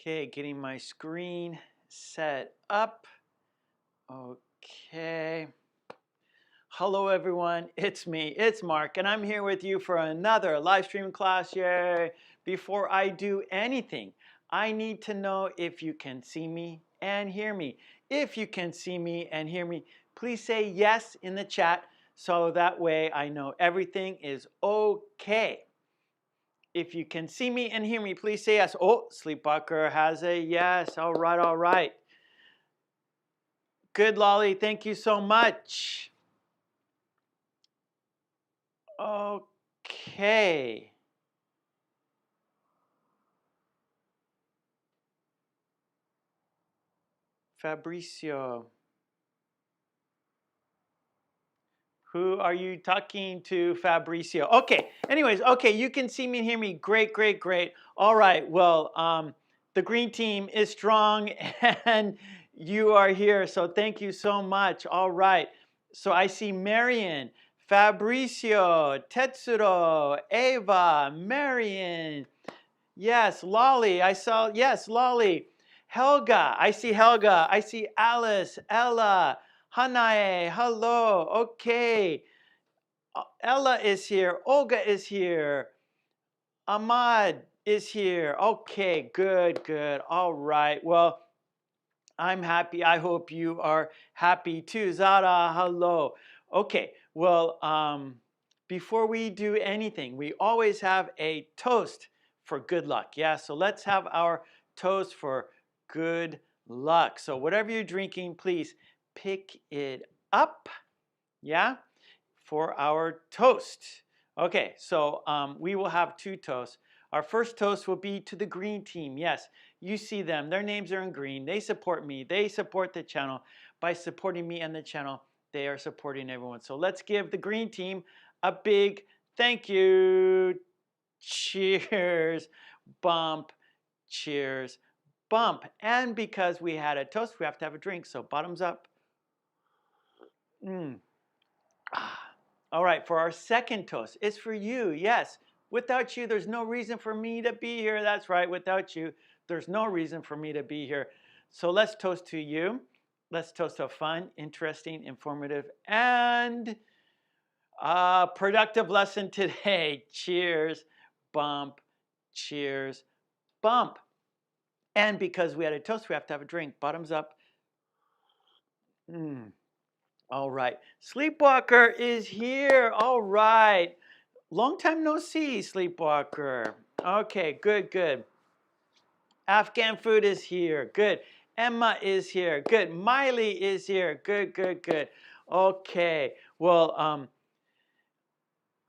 Okay, getting my screen set up. Okay. Hello everyone, it's me, it's Mark, and I'm here with you for another LiveStream class, yay! Before I do anything, I need to know if you can see me and hear me. If you can see me and hear me, please say yes in the chat so that way I know everything is okay. If you can see me and hear me, please say yes. Oh, Sleepwalker has a yes. All right, all right. Good, Lolly. Thank you so much. Okay. Fabricio. Who are you talking to, Fabricio? Okay. Anyways, okay, you can see me and hear me. Great, great, great. All right. Well, the green team is strong and you are here. So thank you so much. All right. So I see Marion, Fabricio, Tetsuro, Ava, Marion. Yes, Lolly. I saw, yes, Lolly. Helga. I see Helga. I see Alice, Ella, Hanae. Hello. Okay. Ella is here. Olga is here. Ahmad is here. Okay, good, good. All right. Well, I'm happy. I hope you are happy too. Zara, hello. Okay, well, before we do anything, we always have a toast for good luck. Yeah, so let's have our toast for good luck. So whatever you're drinking, please pick it up. Yeah, for our toast. Okay, so we will have two toasts. Our first toast will be to the green team. Yes, you see them. Their names are in green. They support me. They support the channel. By supporting me and the channel, they are supporting everyone. So let's give the green team a big thank you. Cheers, bump, cheers, bump. And because we had a toast, we have to have a drink. So bottoms up. All right, for our second toast, it's for you. Yes, without you, there's no reason for me to be here. That's right, without you, there's no reason for me to be here. So let's toast to you. Let's toast to a fun, interesting, informative, and productive lesson today. Cheers, bump, cheers, bump. And because we had a toast, we have to have a drink. Bottoms up. All right. Sleepwalker is here. All right. Long time no see, Sleepwalker. Okay, good, good. Afghan food is here. Good. Emma is here. Good. Miley is here. Good, good, good. Okay. Well,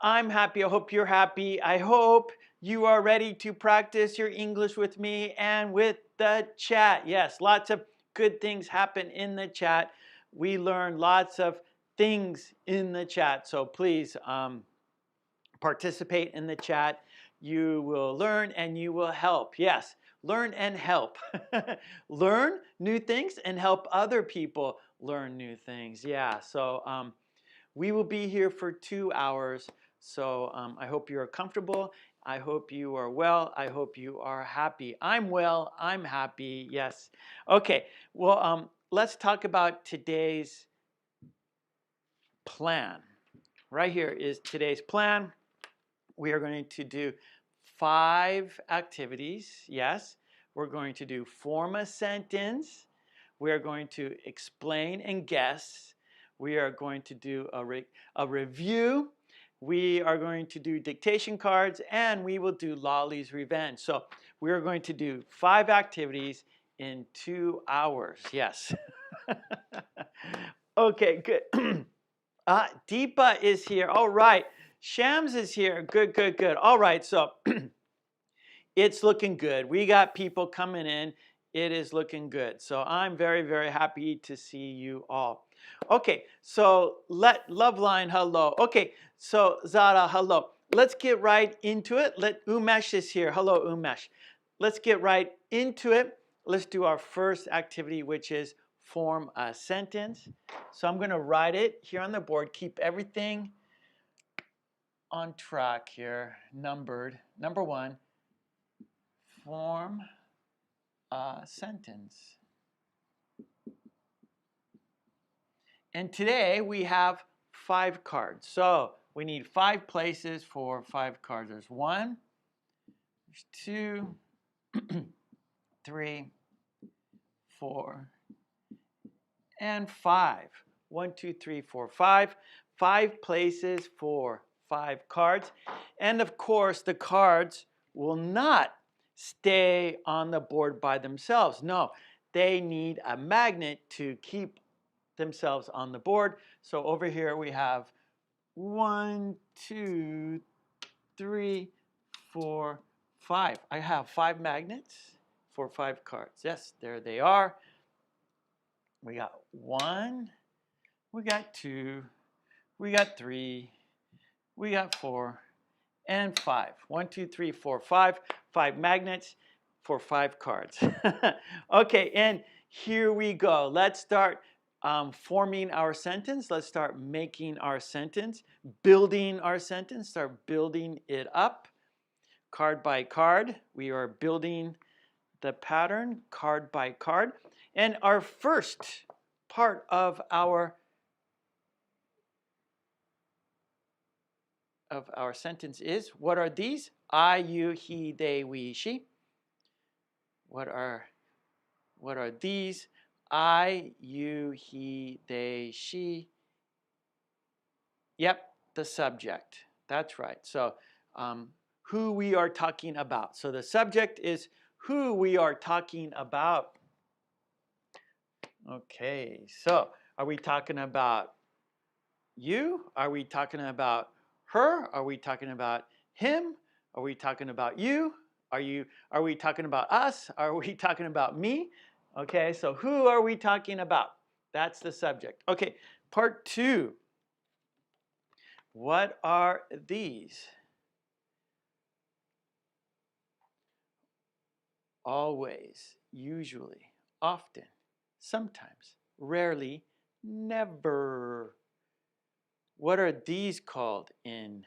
I'm happy. I hope you're happy. I hope you are ready to practice your English with me and with the chat. Yes, lots of good things happen in the chat. We learn lots of things in the chat. So please participate in the chat. You will learn and you will help. Yes, learn and help. Learn new things and help other people learn new things. Yeah, so we will be here for 2 hours. So I hope you are comfortable. I hope you are well. I hope you are happy. I'm well. I'm happy. Yes. Okay. Well, let's talk about today's plan. Right here is today's plan. We are going to do 5 activities. Yes. We're going to do form a sentence. We are going to explain and guess. We are going to do a review. We are going to do dictation cards, and we will do Lolly's Revenge. So we are going to do 5 activities in 2 hours. Yes. Okay, good. Deepa is here. All right. Shams is here. Good, good, good. All right, so it's looking good. We got people coming in. It is looking good. So I'm very, very happy to see you all. Okay, so Loveline, hello. Okay, so Zara, hello. Let's get right into it. Umesh is here. Hello, Umesh. Let's get right into it. Let's do our first activity, which is form a sentence. So I'm going to write it here on the board. Keep everything on track here, numbered. Number 1, form a sentence. And today we have 5 cards. So we need 5 places for 5 cards. There's 1, there's 2, 3, 4, and 5. 1, 2, 3, 4, 5. 5 places for 5 cards. And of course, the cards will not stay on the board by themselves. No, they need a magnet to keep themselves on the board. So over here we have 1, 2, 3, 4, 5. I have 5 magnets for 5 cards. Yes, there they are. We got 1, we got 2, we got 3, we got 4, and 5. 1, 2, 3, 4, 5. 5 magnets for 5 cards. Okay, and here we go. Let's start forming our sentence. Let's start making our sentence, building our sentence, start building it up. Card by card, we are building the pattern card by card. And our first part of our sentence is, what are these? I, you, he, they, we, she. What are these? I, you, he, they, she. Yep, the subject. That's right. So who we are talking about. So the subject is who we are talking about. Okay, so are we talking about you? Are we talking about her? Are we talking about him? Are we talking about you? Are we talking about us? Are we talking about me? Okay, so who are we talking about? That's the subject. Okay, part 2. What are these? Always, usually, often, sometimes, rarely, never. What are these called in?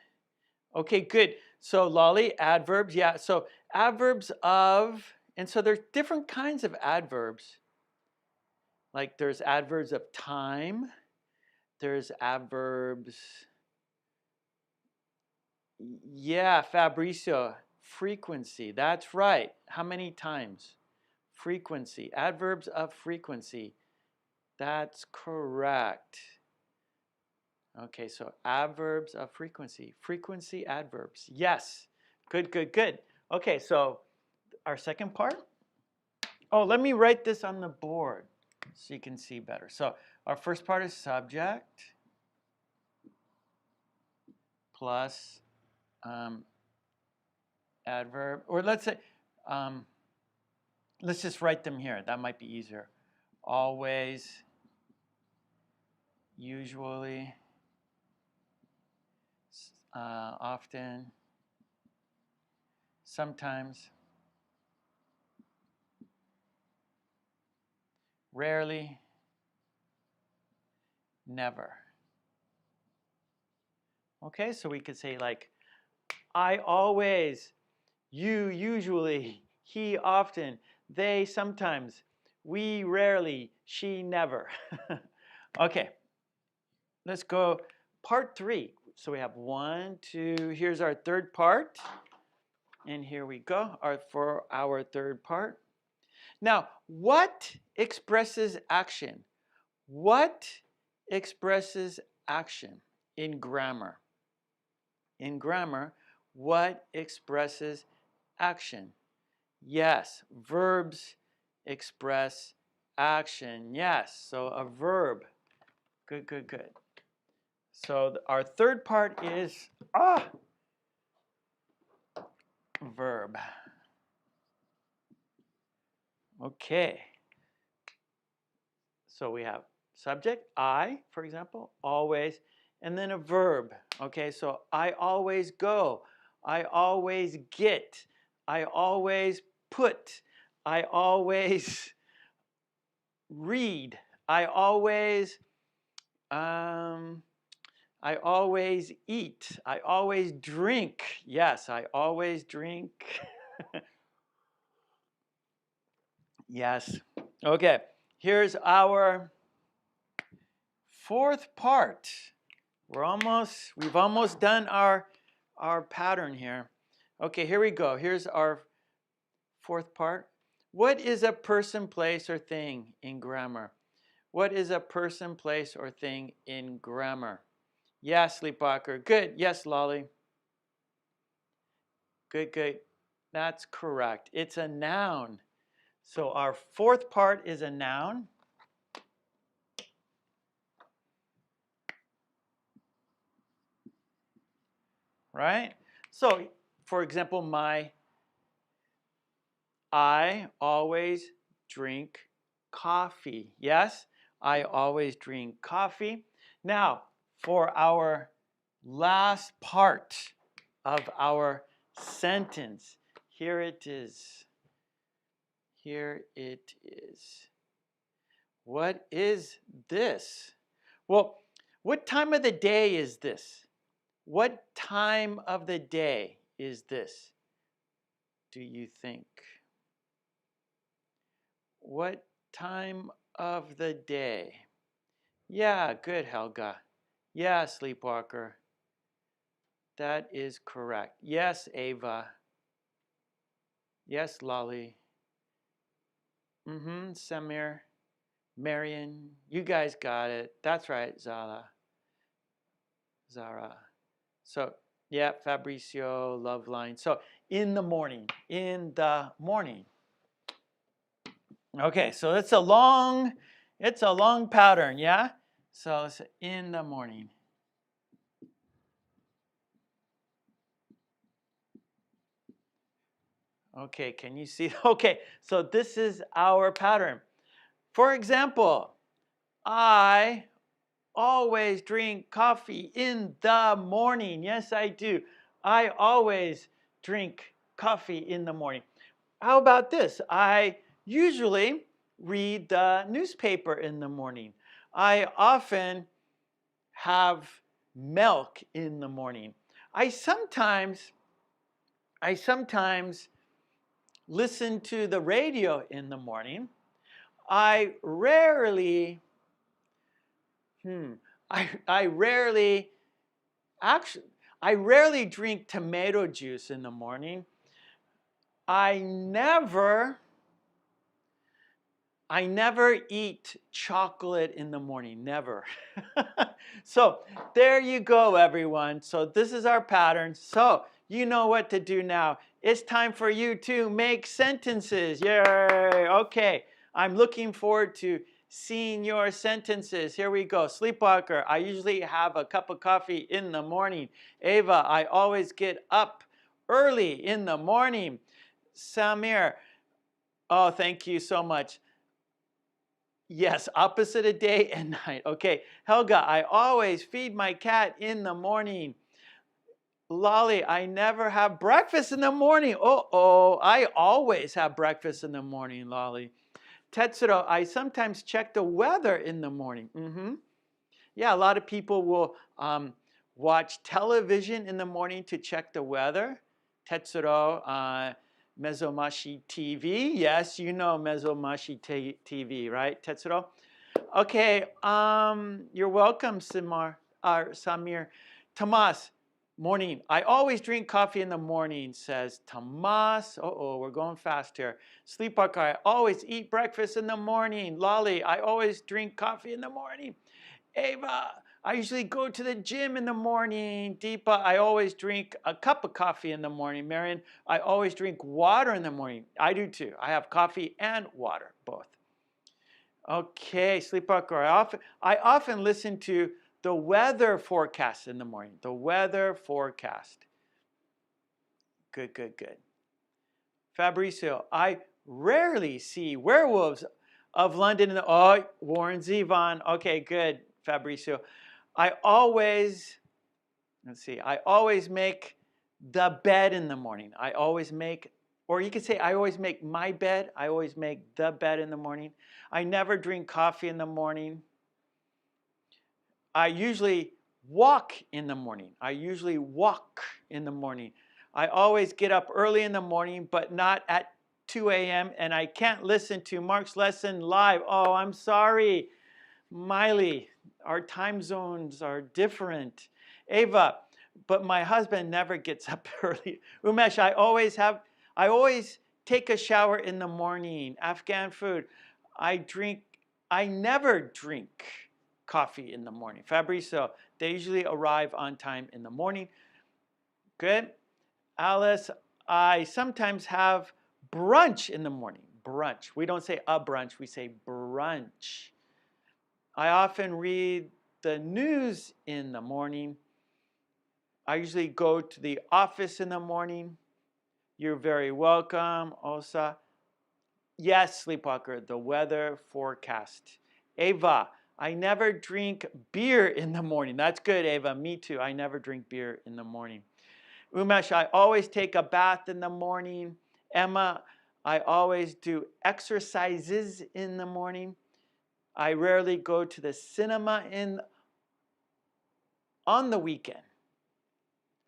Okay, good. So Lolly, adverbs, yeah. So adverbs of, and so there's different kinds of adverbs. Like there's adverbs of time. There's adverbs, yeah, Fabricio, frequency. That's right. How many times? Frequency. Adverbs of frequency. That's correct. Okay, so adverbs of frequency. Frequency adverbs. Yes. Good, good, good. Okay, so our second part. Oh, let me write this on the board so you can see better. So our first part is subject plus adverb, or let's say, let's just write them here. That might be easier. Always, usually, often, sometimes, rarely, never. Okay, so we could say like, I always, you usually, he often, they sometimes, we rarely, she never. Okay, let's go part 3. So we have 1, 2, here's our third part. And here we go for our third part. Now, what expresses action? What expresses action in grammar? In grammar, what expresses action? Yes, verbs express action. Yes, so a verb. Good, good, good. So our third part is verb. Okay. So we have subject, I, for example, always, and then a verb. Okay, so I always go, I always get, I always put, I always read, I always eat, I always drink. Yes, I always drink. Yes. Okay, here's our fourth part. We've almost done our pattern here. Okay, here we go. Here's our fourth part. What is a person, place, or thing in grammar? What is a person, place, or thing in grammar? Yes, Sleepwalker. Good. Yes, Lolly. Good, good. That's correct. It's a noun. So our fourth part is a noun. Right? So, for example, I always drink coffee. Yes, I always drink coffee. Now, for our last part of our sentence, here it is. Here it is. What is this? Well, what time of the day is this? What time of the day is this? Do you think? What time of the day? Yeah, good, Helga. Yeah, Sleepwalker. That is correct. Yes, Ava. Yes, Lolly. Samir. Marion. You guys got it. That's right, Zara. So, yeah, Fabricio, Loveline. So, in the morning. In the morning. Okay, so it's a long pattern, yeah? So it's in the morning. Okay, can you see? Okay, so this is our pattern. For example, I always drink coffee in the morning. Yes, I do. I always drink coffee in the morning. How about this? I usually read the newspaper in the morning. I often have milk in the morning. I sometimes listen to the radio in the morning. I rarely I rarely actually I rarely drink tomato juice in the morning. I never eat chocolate in the morning, never. So there you go, everyone. So this is our pattern. So you know what to do now. It's time for you to make sentences. Yay, okay. I'm looking forward to seeing your sentences. Here we go. Sleepwalker, I usually have a cup of coffee in the morning. Ava, I always get up early in the morning. Samir, oh, thank you so much. Yes, opposite of day and night. Okay, Helga, I always feed my cat in the morning. Lolly, I never have breakfast in the morning. Uh-oh, I always have breakfast in the morning, Lolly. Tetsuro, I sometimes check the weather in the morning. Yeah, a lot of people will watch television in the morning to check the weather. Tetsuro, Mezomashi TV. Yes, you know Mezomashi TV, right, Tetsuro? Okay, you're welcome, Samir. Tomas, morning. I always drink coffee in the morning, says Tomas. Uh-oh, we're going fast here. Sleepwalker, I always eat breakfast in the morning. Lolly, I always drink coffee in the morning. Ava, I usually go to the gym in the morning. Deepa, I always drink a cup of coffee in the morning. Marion, I always drink water in the morning. I do too. I have coffee and water, both. Okay, Sleepwalker, I often listen to the weather forecast in the morning. The weather forecast. Good, good, good. Fabricio, I rarely see Werewolves of London. Oh, Warren Zevon. Okay, good, Fabricio. I always make the bed in the morning. I always make, or you could say I always make my bed. I always make the bed in the morning. I never drink coffee in the morning. I usually walk in the morning. I always get up early in the morning, but not at 2 a.m. and I can't listen to Mark's lesson live. Oh, I'm sorry, Miley. Our time zones are different. Ava, but my husband never gets up early. Umesh, I always take a shower in the morning. Afghan food. I never drink coffee in the morning. Fabrizio, they usually arrive on time in the morning. Good. Alice, I sometimes have brunch in the morning. Brunch. We don't say a brunch, we say brunch. I often read the news in the morning. I usually go to the office in the morning. You're very welcome, Osa. Yes, Sleepwalker, the weather forecast. Ava, I never drink beer in the morning. That's good, Ava. Me too. I never drink beer in the morning. Umesh, I always take a bath in the morning. Emma, I always do exercises in the morning. I rarely go to the cinema on the weekend.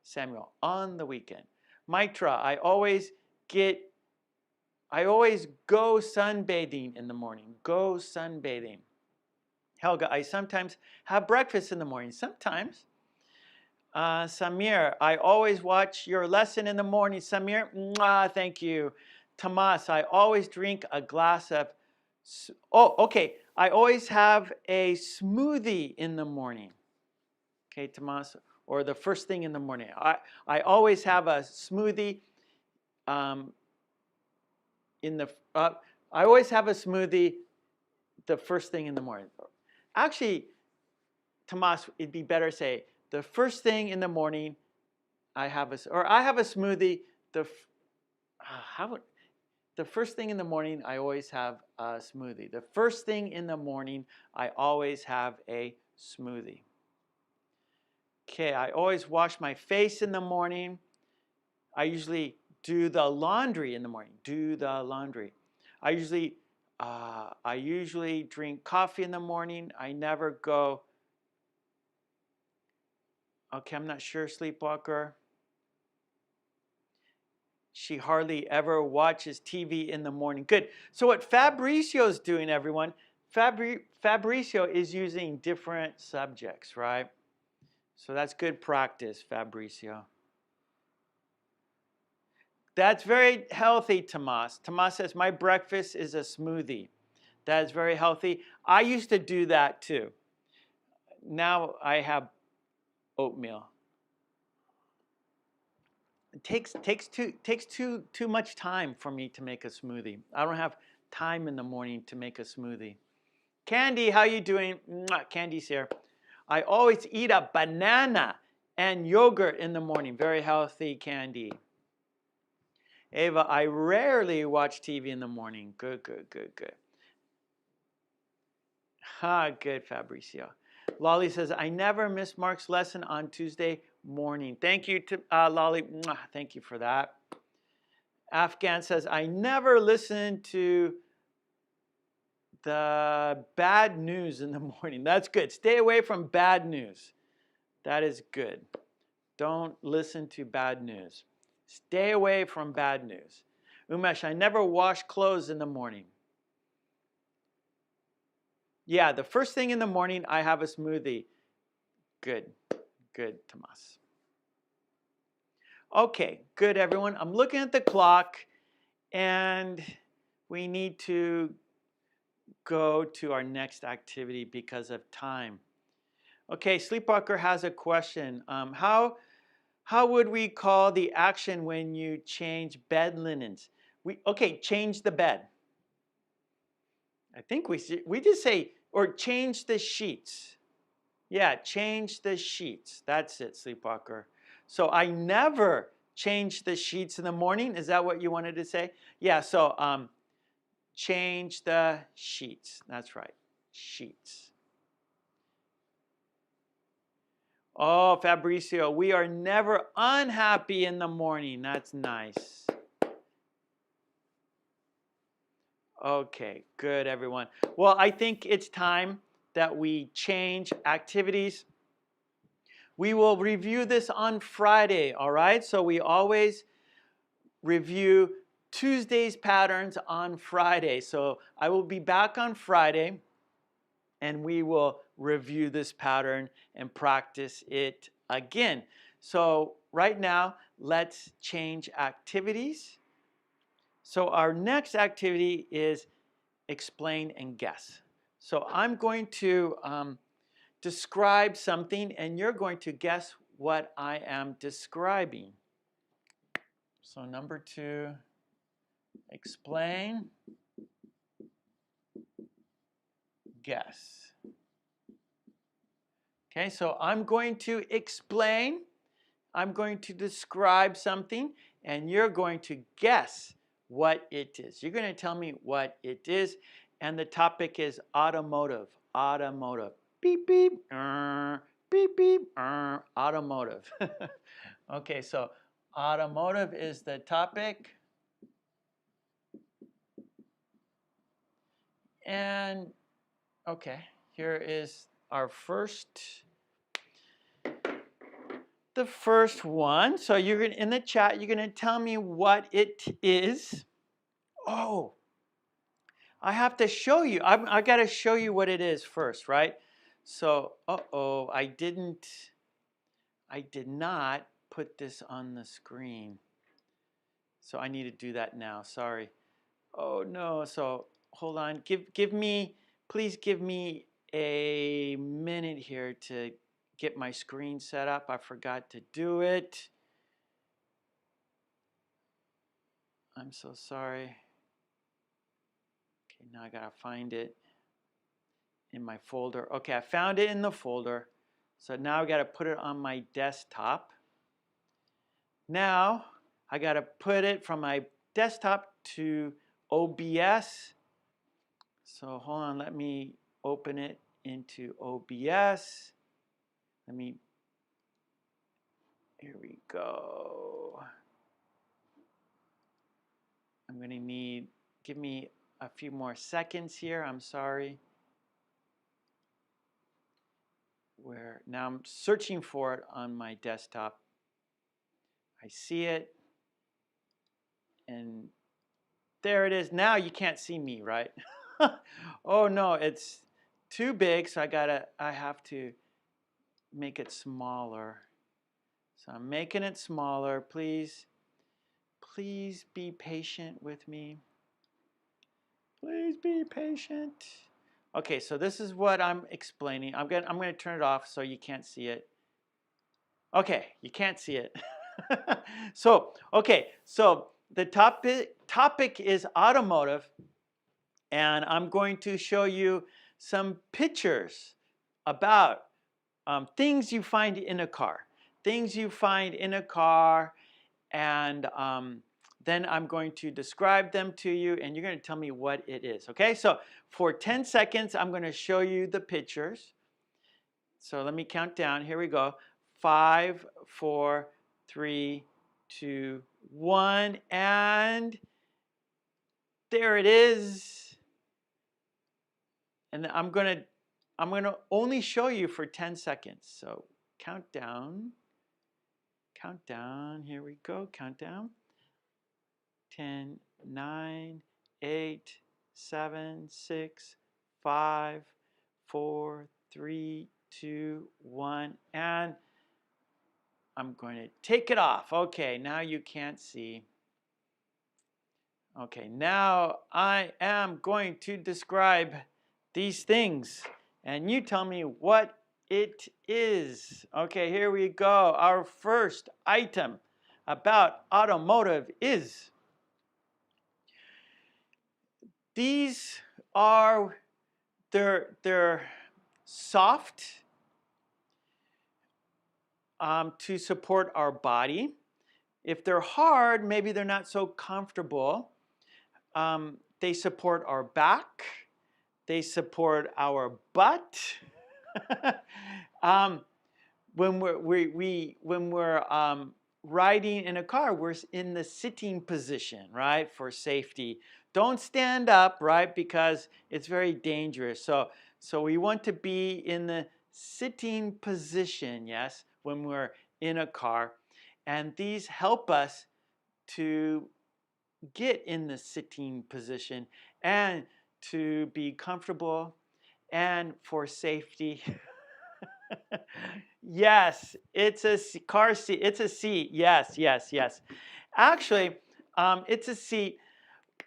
Samuel, on the weekend. Mitra, I always go sunbathing in the morning. Go sunbathing. Helga, I sometimes have breakfast in the morning. Sometimes. Samir, I always watch your lesson in the morning. Samir, mwah, thank you. Tomas, I always drink a glass of, okay. I always have a smoothie in the morning. Okay, Tomas, or the first thing in the morning. I always have a smoothie I always have a smoothie the first thing in the morning. Actually, Tomas, it'd be better to say, the first thing in the morning, I have a smoothie. The first thing in the morning, I always have a smoothie. The first thing in the morning, I always have a smoothie. Okay, I always wash my face in the morning. I usually do the laundry in the morning. Do the laundry. I usually drink coffee in the morning. I never go. Okay, I'm not sure, Sleepwalker. She hardly ever watches TV in the morning. Good. So what Fabricio's doing, everyone, Fabricio is using different subjects, right? So that's good practice, Fabricio. That's very healthy, Tomas. Tomas says, my breakfast is a smoothie. That is very healthy. I used to do that too. Now I have oatmeal. It takes too much time for me to make a smoothie. I don't have time in the morning to make a smoothie. Candy, how you doing? Mwah, Candy's here. I always eat a banana and yogurt in the morning. Very healthy, Candy. Ava, I rarely watch TV in the morning. Good, good, good, good. Good, Fabricio. Lolly says, I never miss Mark's lesson on Tuesday morning. Thank you, to Lolly. Mwah, thank you for that. Afghan says, I never listen to the bad news in the morning. That's good. Stay away from bad news. That is good. Don't listen to bad news. Stay away from bad news. Umesh, I never wash clothes in the morning. Yeah, the first thing in the morning, I have a smoothie. Good. Good, Tomas. Okay, good, everyone. I'm looking at the clock, and we need to go to our next activity because of time. Okay, Sleepwalker has a question. How would we call the action when you change bed linens? Change the bed. I think we just say, or change the sheets. Yeah, change the sheets. That's it, Sleepwalker. So I never change the sheets in the morning. Is that what you wanted to say? Yeah, so change the sheets. That's right, sheets. Oh, Fabricio, we are never unhappy in the morning. That's nice. Okay, good, everyone. Well, I think it's time that we change activities. We will review this on Friday, all right? So we always review Tuesday's patterns on Friday. So I will be back on Friday and we will review this pattern and practice it again. So right now, let's change activities. So our next activity is explain and guess. So I'm going to describe something and you're going to guess what I am describing. So number 2, explain, guess. Okay, so I'm going to explain, I'm going to describe something, and you're going to guess what it is. You're going to tell me what it is, and the topic is automotive. Automotive. Beep, beep, beep, beep, automotive. Okay, so automotive is the topic. And, okay, here is our the first one. So you're gonna, in the chat, you're going to tell me what it is. Oh, I have to show you. I got to show you what it is first, right? So, I did not put this on the screen. So I need to do that now. Sorry. Oh no. So hold on. Please give me a minute here to get my screen set up. I forgot to do it. I'm so sorry. Okay, now I gotta find it in my folder. Okay, I found it in the folder. So now I gotta put it on my desktop. Now I gotta put it from my desktop to OBS. So hold on, let me open it into OBS. Here we go. I'm gonna need, give me a few more seconds here, I'm sorry. Now I'm searching for it on my desktop. I see it, and there it is. Now you can't see me, right? Oh no, it's too big, so I have to make it smaller. So I'm making it smaller. Please be patient with me. Please be patient. Okay, so this is what I'm explaining. I'm going to turn it off so you can't see it. Okay, you can't see it. So the topic is automotive, and I'm going to show you some pictures about things you find in a car. Things you find in a car, and then I'm going to describe them to you, and you're going to tell me what it is. Okay, so for 10 seconds, I'm going to show you the pictures. So let me count down. Here we go. 5, 4, 3, 2, 1, and there it is. And I'm gonna only show you for 10 seconds. So count down. Here we go. Countdown. 10, 9, 8, 7, 6, 5, 4, 3, 2, 1, and I'm going to take it off. Okay, now you can't see. Okay, now I am going to describe these things, and you tell me what it is. Okay, here we go. Our first item about automotive is these are they're soft to support our body. If they're hard, maybe they're not so comfortable. They support our back. They support our butt. When we're riding in a car, we're in the sitting position, right, for safety. Don't stand up, right, because it's very dangerous. So we want to be in the sitting position, yes, when we're in a car. And these help us to get in the sitting position and to be comfortable and for safety. Yes, it's a car seat. It's a seat. Yes, yes, yes. Actually, it's a seat.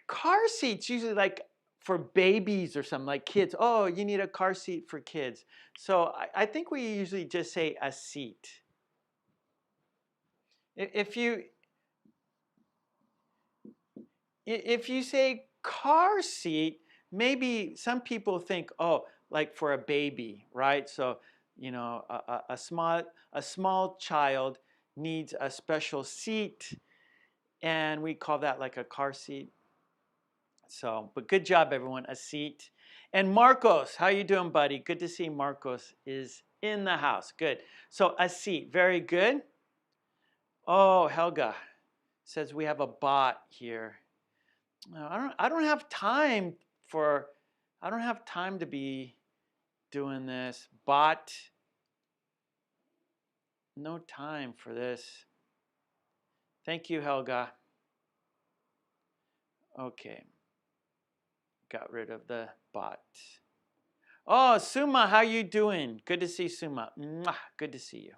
Car seats usually like for babies or something, like kids. Oh, you need a car seat for kids. So I think we usually just say a seat. If you if you say car seat, maybe some people think, oh, like for a baby, right? So, you know, a small child needs a special seat, and we call that like a car seat. So, but good job, everyone, a seat. And Marcos, how you doing, buddy? Good to see Marcos is in the house. Good. So a seat, very good. Oh, Helga says we have a bot here. No, I don't have time for, I don't have time to be doing this. Bot, no time for this. Thank you, Helga. Okay, got rid of the bot. Oh, Suma, how you doing? Good to see Suma. Mwah, good to see you.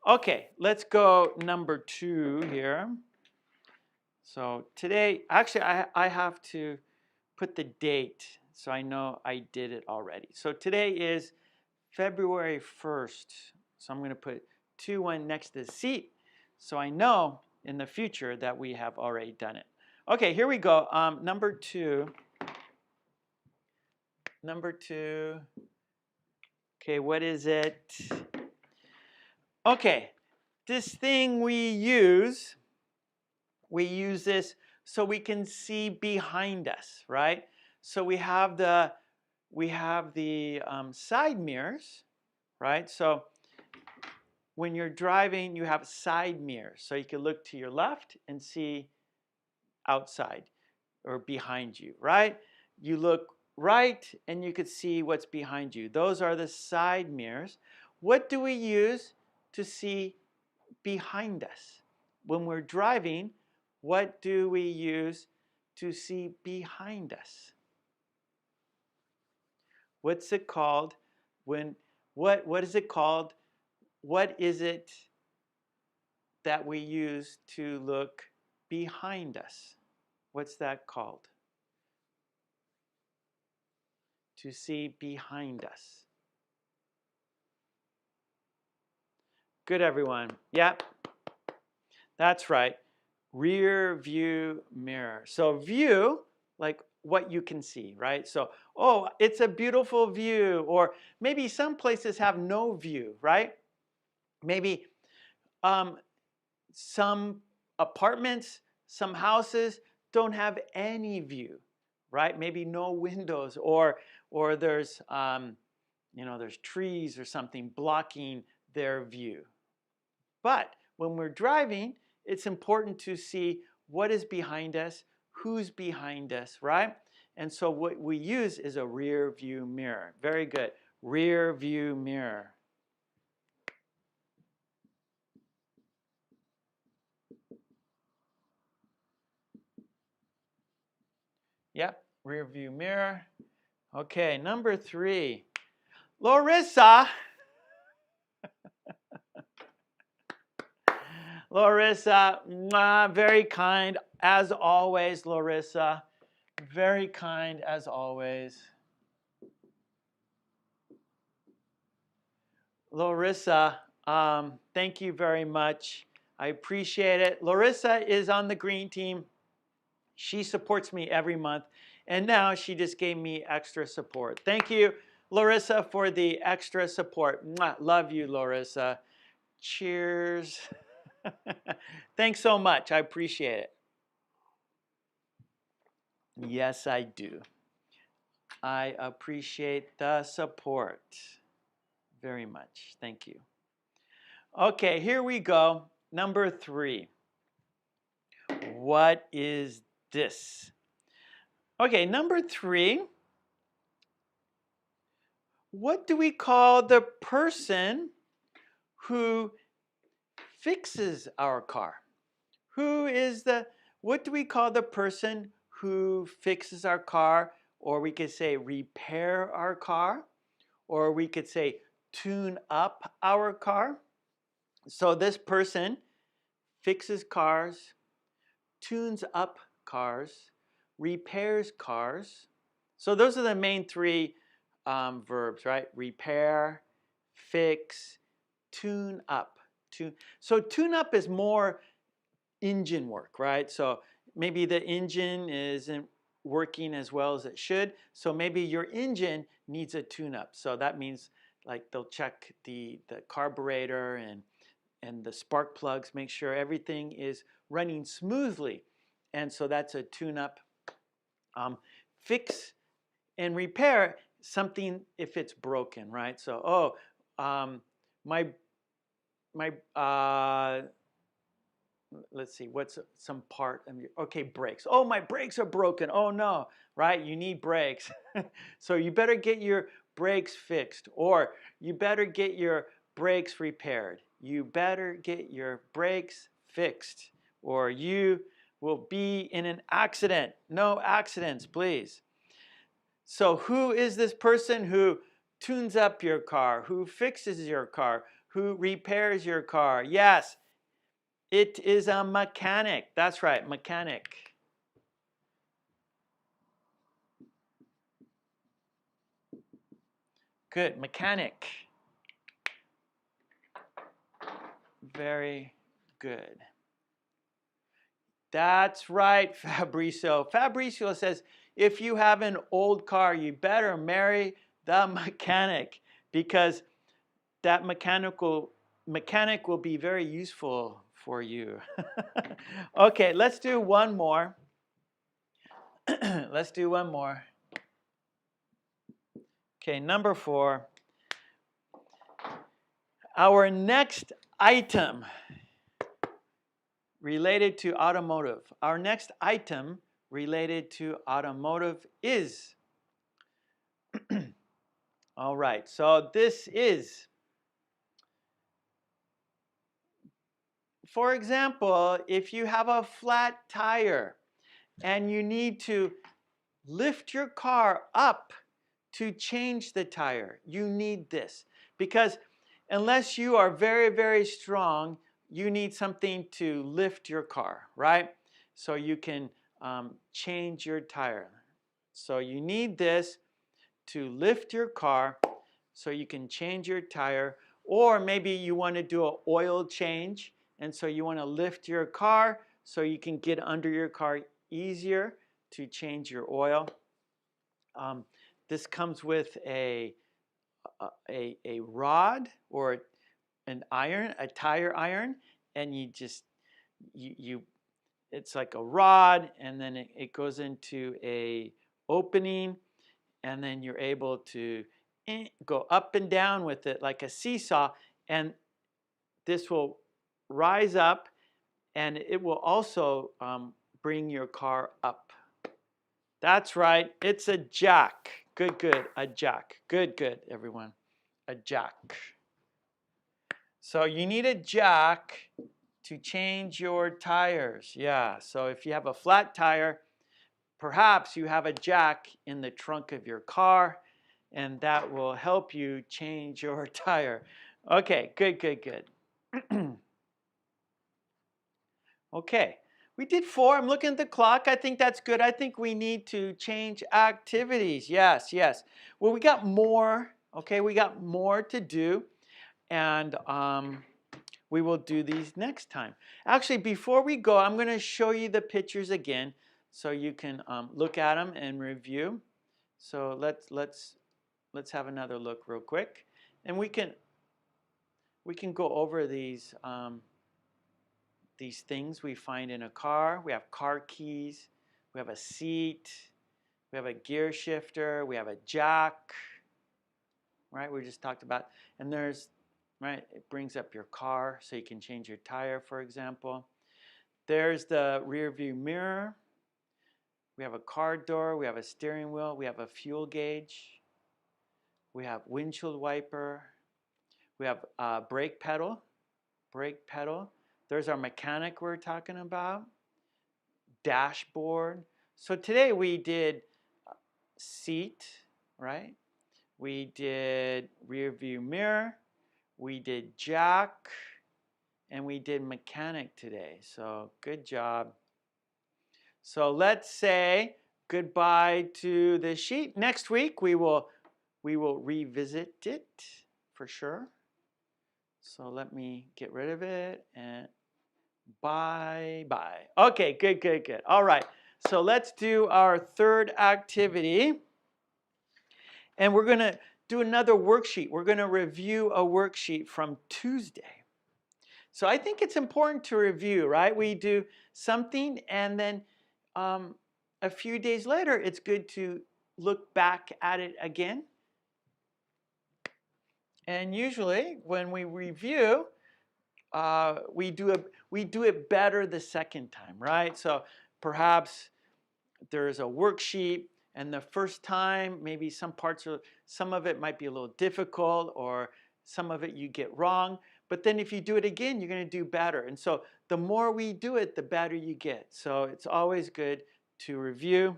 Okay, let's go number 2 here. So today, actually, I have to put the date so I know I did it already. So today is February 1st. So I'm going to put 2-1 next to the seat so I know in the future that we have already done it. Okay, here we go. Number 2. Number 2. Okay, what is it? Okay, this thing we use this so we can see behind us, right? So we have the side mirrors, right? So when you're driving, you have side mirrors, so you can look to your left and see outside or behind you, right? You look right and you could see what's behind you. Those are the side mirrors. What do we use to see behind us? When we're driving, what do we use to see behind us? What's it called? What is it called? What is it that we use to look behind us? What's that called? To see behind us. Good, everyone. Yep, that's right. Rear view mirror. So view, like what you can see, right? So, oh, it's a beautiful view. Or maybe some places have no view, right? Maybe some apartments, some houses don't have any view, right? Maybe no windows, or there's there's trees or something blocking their view. But when we're driving, it's important to see what is behind us, who's behind us, right? And so what we use is a rear view mirror. Very good. Rear view mirror. Yep, rear view mirror. Okay, number 3. Larissa. Larissa, very kind as always, Larissa. Very kind as always. Larissa, thank you very much. I appreciate it. Larissa is on the green team. She supports me every month, and now she just gave me extra support. Thank you, Larissa, for the extra support. Mwah, love you, Larissa. Cheers. Thanks so much. I appreciate it. Yes, I do. I appreciate the support very much. Thank you. Okay, here we go. Number 3. What is this? Okay, number 3. What do we call the person who fixes our car? Who is the, What do we call the person who fixes our car? Or we could say repair our car. Or we could say tune up our car. So this person fixes cars, tunes up cars, repairs cars. So those are the main three verbs, right? Repair, fix, tune up. So tune up is more engine work, right? So maybe the engine isn't working as well as it should. So maybe your engine needs a tune-up. So that means like they'll check the carburetor and the spark plugs, make sure everything is running smoothly. And so that's a tune-up. Fix and repair something if it's broken, right? So, my let's see, what's some part of your, okay, brakes. Oh, my brakes are broken. Oh no, right? You need brakes. So you better get your brakes fixed, or you better get your brakes repaired. You better get your brakes fixed, or you will be in an accident. No accidents, please. So who is this person who tunes up your car, who fixes your car, who repairs your car? Yes, it is a mechanic. That's right, mechanic. Good, mechanic. Very good. That's right, Fabrizio. Fabrizio says, if you have an old car, you better marry the mechanic, because that mechanic will be very useful for you. Okay, let's do one more. Let's do one more. Okay, number 4. Our next item related to automotive. Our next item related to automotive is, all right, so this is, for example, if you have a flat tire and you need to lift your car up to change the tire, you need this. Because unless you are very, very strong, you need something to lift your car, right? So you can change your tire. So you need this to lift your car so you can change your tire. Or maybe you want to do an oil change, and so you want to lift your car so you can get under your car easier to change your oil. This comes with a rod or an iron, a tire iron, and you just it's like a rod, and then it goes into a opening, and then you're able to go up and down with it like a seesaw, and this will rise up, and it will also bring your car up. That's right, it's a jack. Good, good, a jack. Good, good, everyone. A jack. So you need a jack to change your tires. Yeah, so if you have a flat tire, perhaps you have a jack in the trunk of your car, and that will help you change your tire. Okay, good, good, good. Okay, we did 4. I'm looking at the clock. I think that's good. I think we need to change activities. Yes, yes. Well, we got more. Okay, we got more to do, and we will do these next time. Actually, before we go, I'm going to show you the pictures again so you can look at them and review. So let's have another look real quick, and we can go over these things we find in a car. We have car keys, we have a seat, we have a gear shifter, we have a jack, right? We just talked about, and there's, right, it brings up your car so you can change your tire, for example. There's the rear view mirror. We have a car door, we have a steering wheel, we have a fuel gauge, we have windshield wiper, we have brake pedal. There's our mechanic we're talking about. dashboard. So today we did seat, right? We did rear view mirror. We did jack. And we did mechanic today. So good job. So let's say goodbye to this sheet. Next week we will revisit it for sure. So let me get rid of it and bye. Okay, good. All right. So let's do our third activity. And we're going to do another worksheet. We're going to review a worksheet from Tuesday. So I think it's important to review, right? We do something and then a few days later, it's good to look back at it again. And usually when we review, we do it better the second time, right? So perhaps there's a worksheet and the first time, maybe some of it might be a little difficult or some of it you get wrong. But then if you do it again, you're going to do better. And so the more we do it, the better you get. So it's always good to review.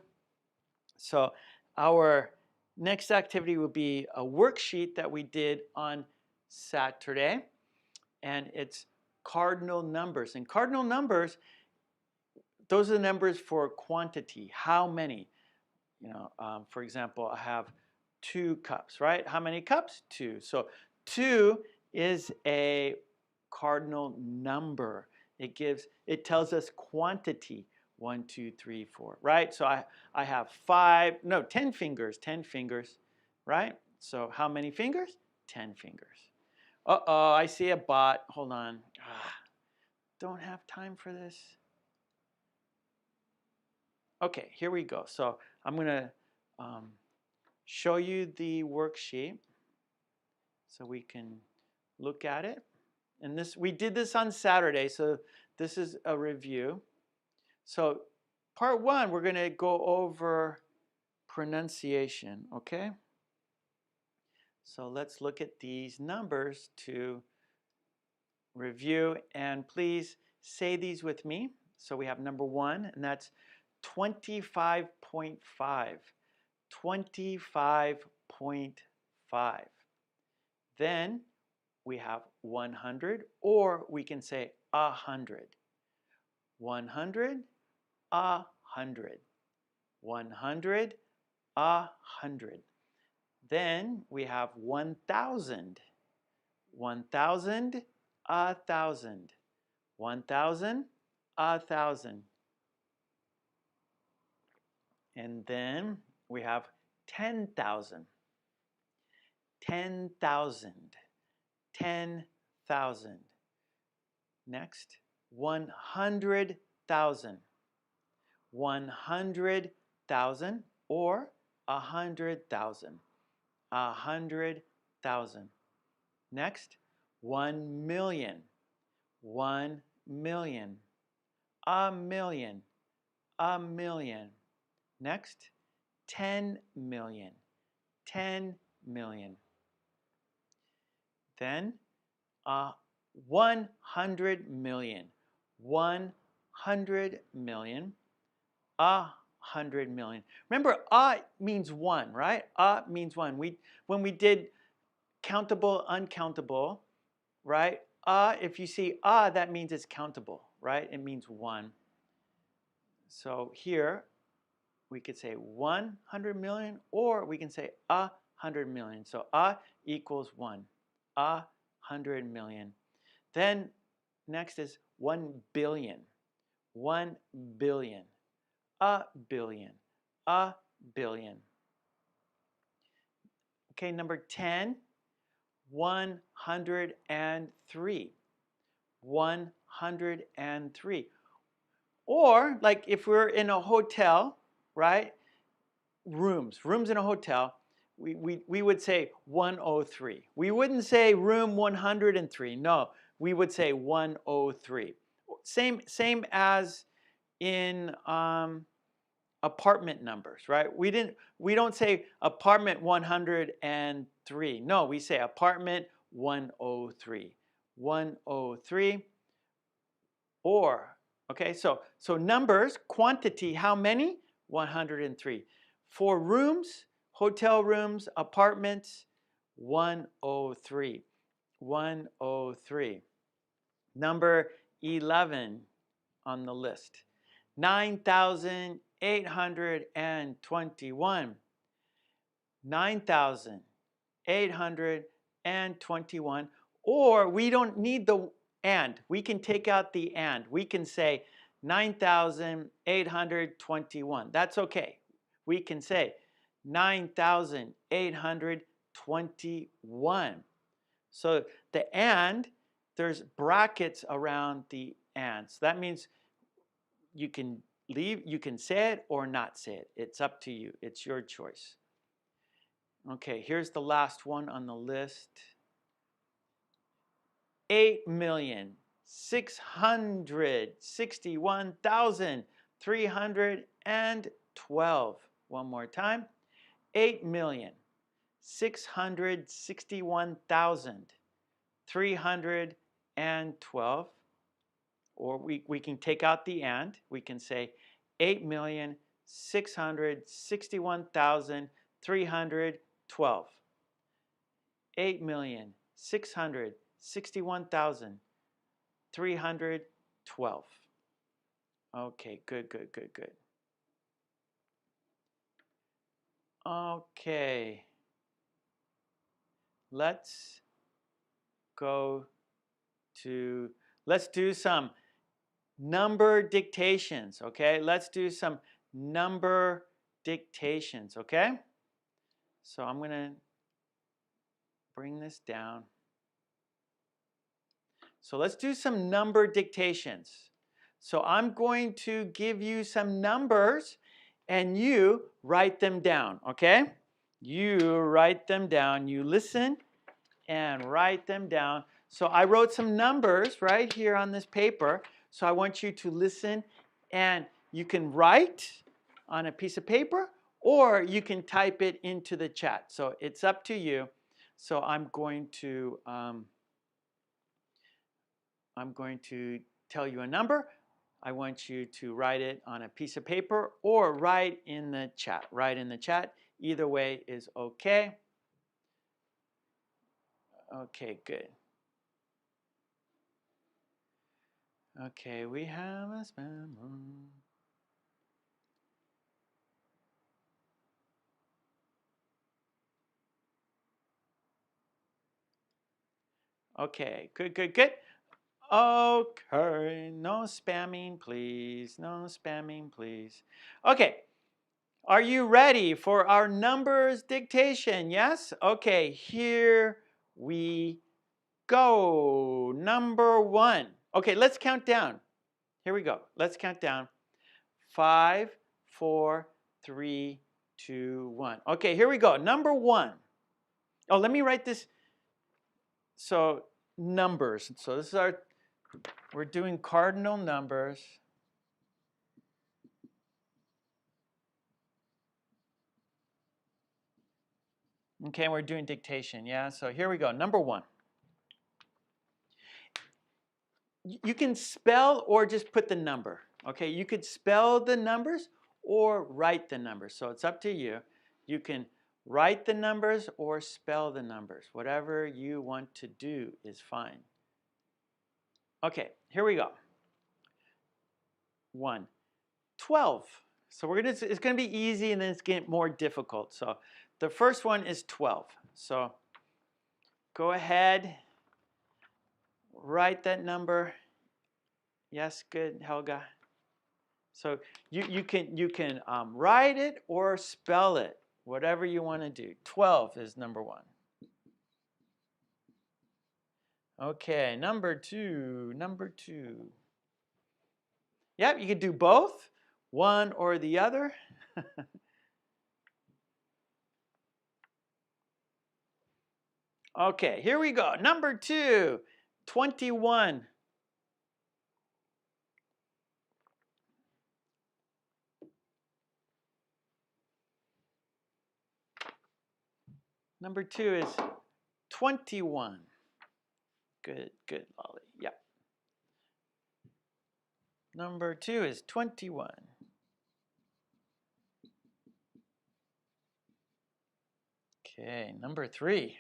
So our next activity will be a worksheet that we did on Saturday. And it's cardinal numbers. And cardinal numbers, those are the numbers for quantity. How many? For example, I have 2 cups, right? How many cups? 2. So 2 is a cardinal number. It tells us quantity. 1, 2, 3, 4, right? So I have 10 fingers, right? So how many fingers? 10 fingers. Uh-oh, I see a bot. Hold on. Don't have time for this. Okay, here we go. So I'm going to show you the worksheet so we can look at it. And we did this on Saturday, so this is a review. So part 1, we're going to go over pronunciation, okay? So let's look at these numbers to review, and please say these with me. So we have number 1, and that's 25.5. 25.5. Then we have 100, or we can say 100. 100, 100. 100, 100. Then we have 1,000. 1,000, 1,000. 1,000, 1,000. And then we have 10,000. 10,000. 10,000. Next, 100,000. 100,000 or 100,000. 100,000. Next, 1 million. 1 million. A million. A million. Next, 10 million. 10 million. Then 100 million. 100 million. 100 million. Remember, means 1, right? Means 1. When we did countable, uncountable, right? If you see that means it's countable, right? It means 1. So here we could say 100 million, or we can say 100 million. So equals 1. 100 million. Then next is 1 billion. 1 billion. A billion. A billion. Okay, number 10, 103. 103. Or like if we're in a hotel, right? Rooms in a hotel, we would say 103. We wouldn't say room 103. No, we would say 103. Same as in apartment numbers, right? We don't say apartment 103. No, we say apartment 103. 103. Or Okay, so numbers, quantity, how many? 103. For rooms, hotel rooms, apartments, 103. 103. Number 11 on the list. 9,821. 9,821. Or we don't need the and. We can take out the and. We can say 9,821. That's okay. We can say 9,821. So the and, there's brackets around the and. So that means you can say it or not say it. It's up to you. It's your choice. Okay, here's the last one on the list. 8,661,312. One more time. 8,661,312. Or we can take out the and. We can say 8,661,312. 8,661,312. Okay, good. Okay. Let's do some number dictations, okay? Let's do some number dictations, okay? So I'm going to bring this down. So let's do some number dictations. So I'm going to give you some numbers and you write them down, okay? You write them down. You listen and write them down. So I wrote some numbers right here on this paper. So I want you to listen, and you can write on a piece of paper or you can type it into the chat. So it's up to you. So I'm going to tell you a number. I want you to write it on a piece of paper or write in the chat. Write in the chat. Either way is okay. Okay, good. Okay, we have a spam room. Okay, good. Okay, no spamming, please. No spamming, please. Okay, are you ready for our numbers dictation? Yes? Okay, here we go. Number 1. Okay, let's count down. Here we go. Let's count down. 5, 4, 3, 2, 1. Okay, here we go. Number 1. Oh, let me write this. So, numbers. So this is we're doing cardinal numbers. Okay, we're doing dictation, yeah? So here we go. Number 1. You can spell or just put the number. Okay, you could spell the numbers or write the numbers. So it's up to you. You can write the numbers or spell the numbers. Whatever you want to do is fine. Okay, here we go. 1, 12. So it's gonna be easy and then it's getting more difficult. So the first one is 12. So go ahead, write that number. Yes, good, Helga. So you can write it or spell it, whatever you want to do. 12 is number 1. Okay, number 2. Yep, you could do both, one or the other. Okay, here we go. Number 2, 21. Number 2 is 21. Good, Lolly. Yep. Number 2 is 21. Okay, number 3.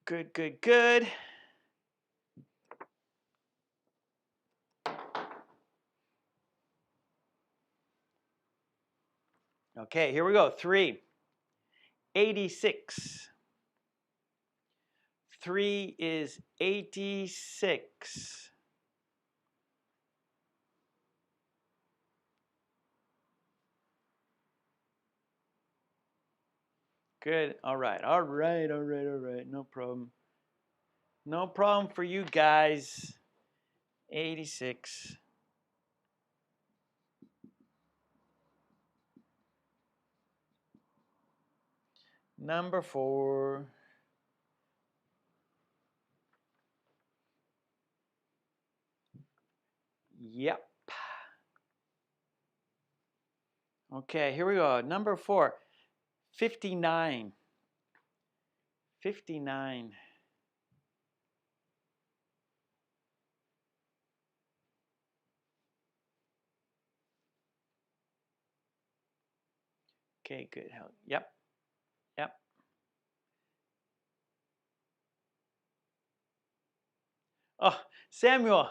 Good, good, good. Okay, here we go. 3. 86. 3 is 86. Good. All right. All right. All right. All right. No problem. No problem for you guys. 86. Number 4. Yep. Okay, here we go. Number 4. 59. 59. Okay, good. Yep. Yep. Oh, Samuel.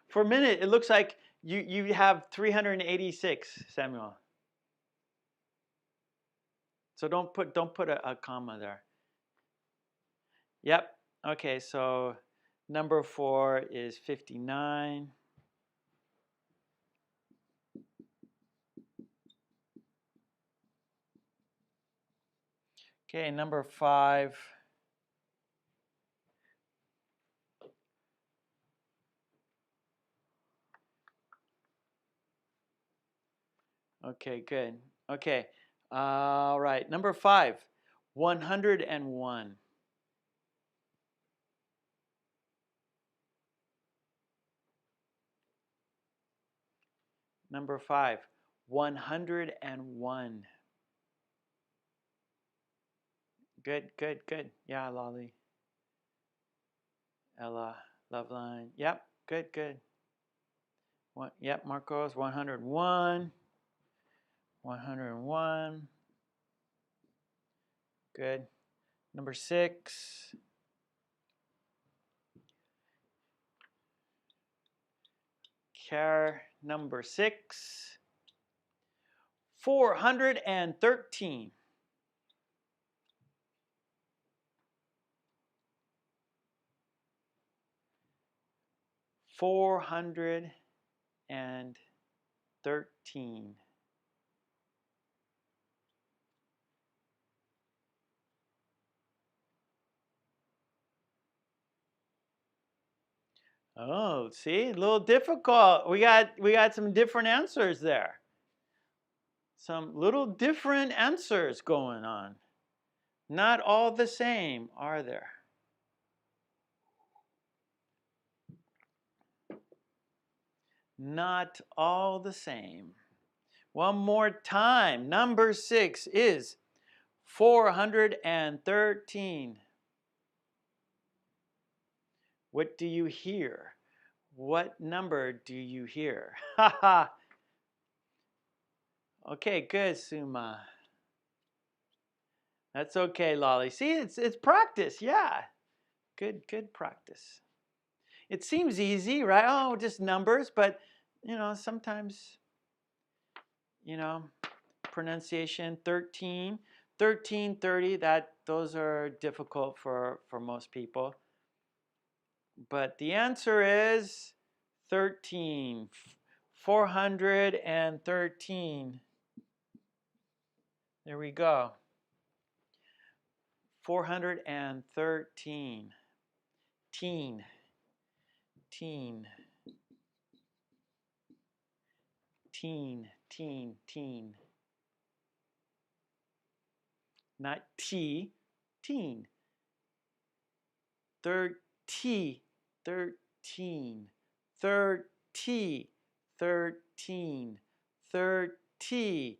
For a minute, it looks like you have 386, Samuel. So don't put a comma there. Yep. Okay, so number 4 is 59. Okay, number 5. Okay, good. Okay. All right, number 5. 101. Number 5. 101. Good, good, good. Yeah, Lolly. Ella, Loveline. Yep, good, good. Yep, Marcos, 101. 101. Good. Number 6. Number 6. 413. 413. Oh, see, a little difficult. We got some different answers there. Some little different answers going on. Not all the same, are there? Not all the same. One more time. Number 6 is 413. What do you hear? What number do you hear? Haha. Okay, good, Suma. That's okay, Lolly. See, it's practice, yeah. Good practice. It seems easy, right? Oh, just numbers, but sometimes, pronunciation 13, 13, 30, those are difficult for most people. But the answer is 13. 413. There we go. 413. Teen. Teen. Teen. Teen. Teen. Not T. Teen. 13. 13. 13. 13. 13.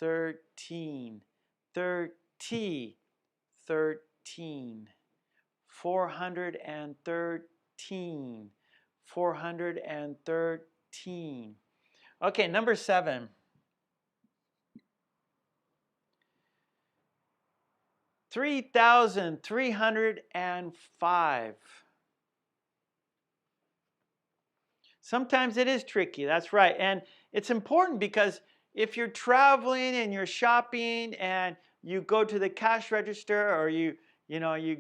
13. 13. 13. 413. 413. Okay, number 7. 3,305. Sometimes it is tricky, that's right. And it's important because if you're traveling and you're shopping and you go to the cash register or you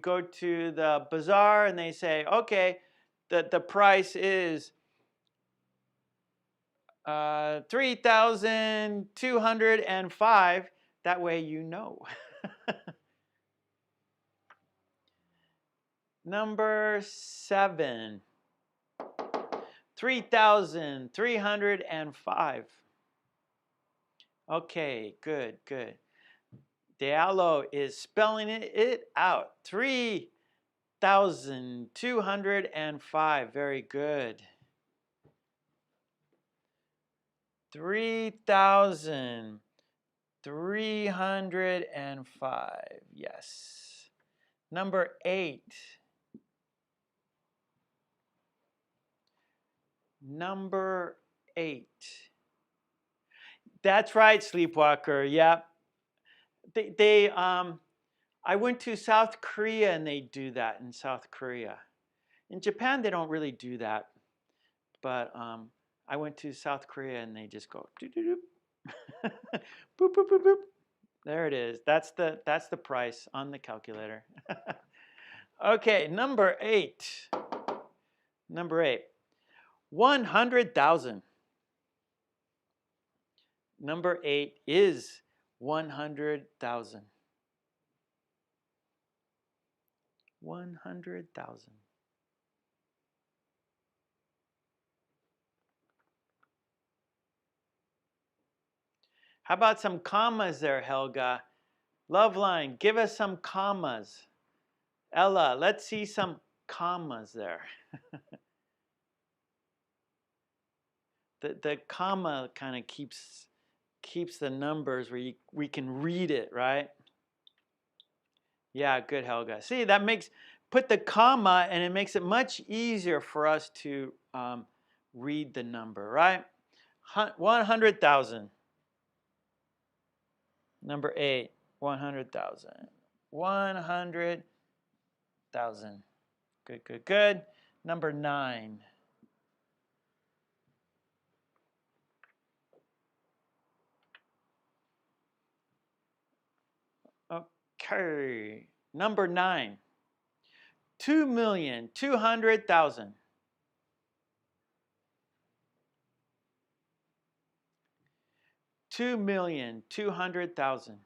go to the bazaar and they say, okay, the price is 3,205, that way you know. Number 7. 3,305. Okay, good, good. Diallo is spelling it out. 3,205. Very good. 3,305. Yes. Number 8. Number 8. That's right, Sleepwalker. Yep. I went to South Korea and they do that in South Korea. In Japan, they don't really do that. But I went to South Korea and they just go doo doo doo. Boop boop boop boop. There it is. That's the price on the calculator. Okay, number 8. Number 8. 100,000. Number 8 is 100,000. 100,000. How about some commas there, Helga? Loveline, give us some commas. Ella, let's see some commas there. The comma kind of keeps the numbers where we can read it, right? Yeah, good, Helga. See, that put the comma and it makes it much easier for us to read the number, right? 100,000. Number 8, 100,000. 100,000. Good, good, good. Number 9. Okay. Number 9. 2,200,000. 2,200,000.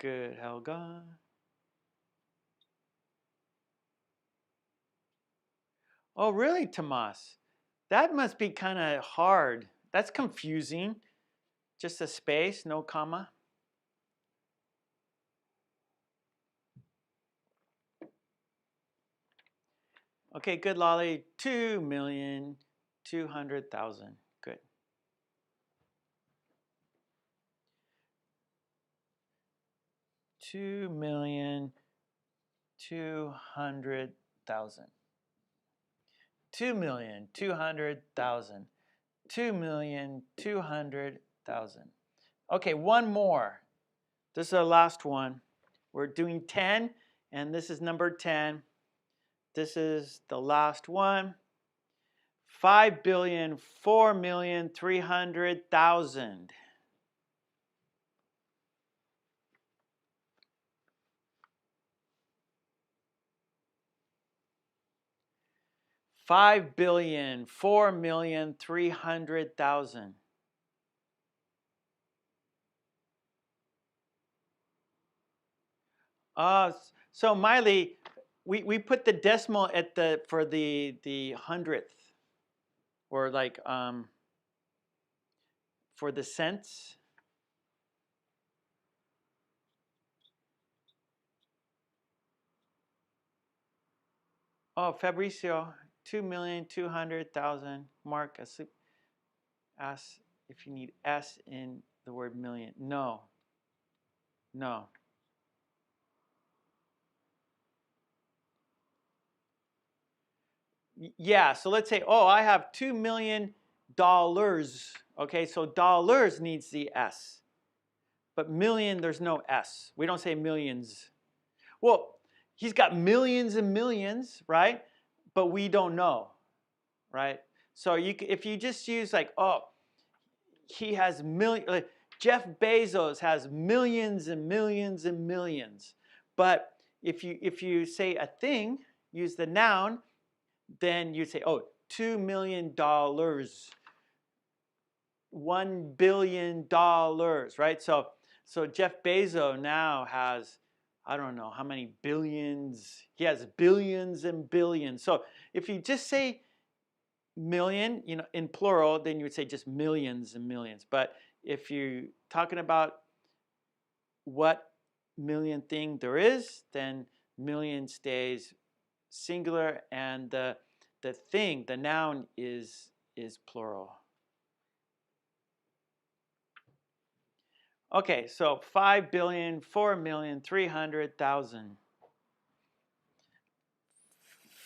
Good, Helga. Oh, really, Tomas? That must be kind of hard. That's confusing. Just a space, no comma. Okay, good, Lolly. 2,200,000. Good. 2,200,000. 2,200,000. 2,200,000. Okay, one more. This is the last one. We're doing 10, and this is number 10. This is the last one. 5,004,300,000. 5,004,300,000. So Miley, we put the decimal at for the hundredth, or like for the cents. Oh, Fabricio, 2,200,000. Mark, ask if you need S in the word million. No. No. Yeah, so let's say, oh, I have $2 million. Okay, so dollars needs the S. But million, there's no S. We don't say millions. Well, he's got millions and millions, right? But we don't know, right? So if you just use like, oh, he has like Jeff Bezos has millions and millions and millions. But if you say a thing, use the noun, then you say, oh, $2 million, $1 billion, right? So Jeff Bezos now has, I don't know how many billions. He has billions and billions. So if you just say million, in plural, then you would say just millions and millions. But if you're talking about what million thing there is, then million stays singular, and the thing, the noun, is plural. Okay, so 5,000,000,4,300,000.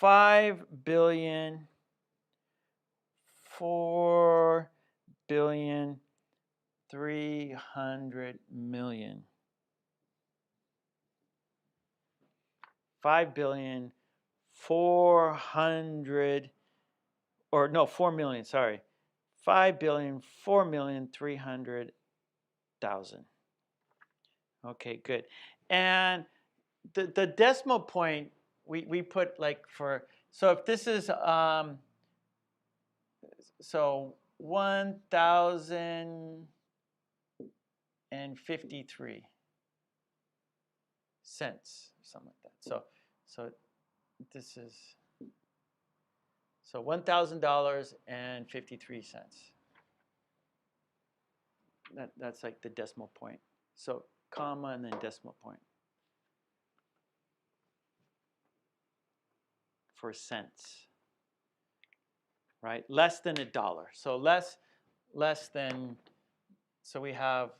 5,000,000,000,4,300,000,000. 5,400,000,000, or no, 4,000,000, sorry. 5,004,300,000. Okay, good. And the decimal point we put like for, so if this is so 1,053 cents, something like that. So this is, so $1,000.53. That's like the decimal point. So comma and then decimal point for cents, right? Less than $1. So less than, so we have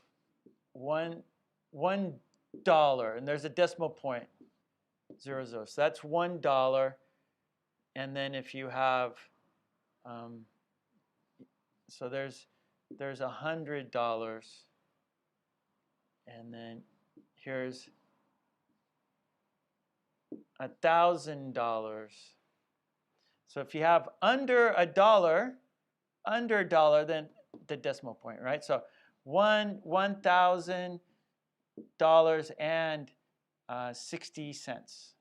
$1, and there's a decimal point, 0, 0. So that's $1. And then if you have, so there's $100, and then here's $1,000. So if you have under a dollar, then the decimal point, right? So $1,000.60.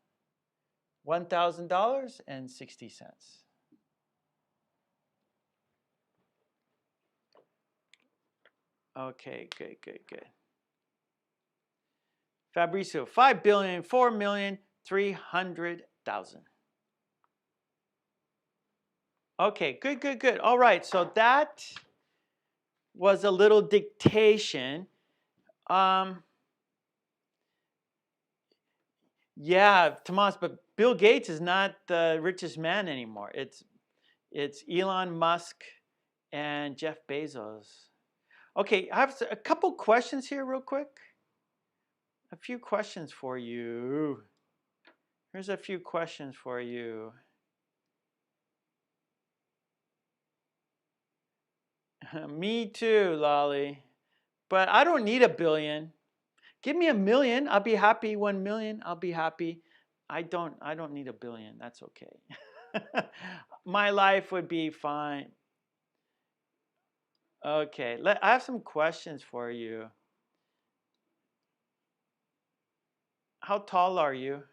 $1,000.60. Okay, good. Fabricio, 5,004,300,000. Okay, good. All right, so that was a little dictation. Yeah, Tomas, but Bill Gates is not the richest man anymore. It's Elon Musk and Jeff Bezos. Okay, I have a couple questions here real quick. A few questions for you. Here's a few questions for you. Me too, Lolly. But I don't need $1 billion. Give me $1 million. I'll be happy. 1 million. I'll be happy. I don't need $1 billion. That's okay. My life would be fine. Okay, I have some questions for you. How tall are you?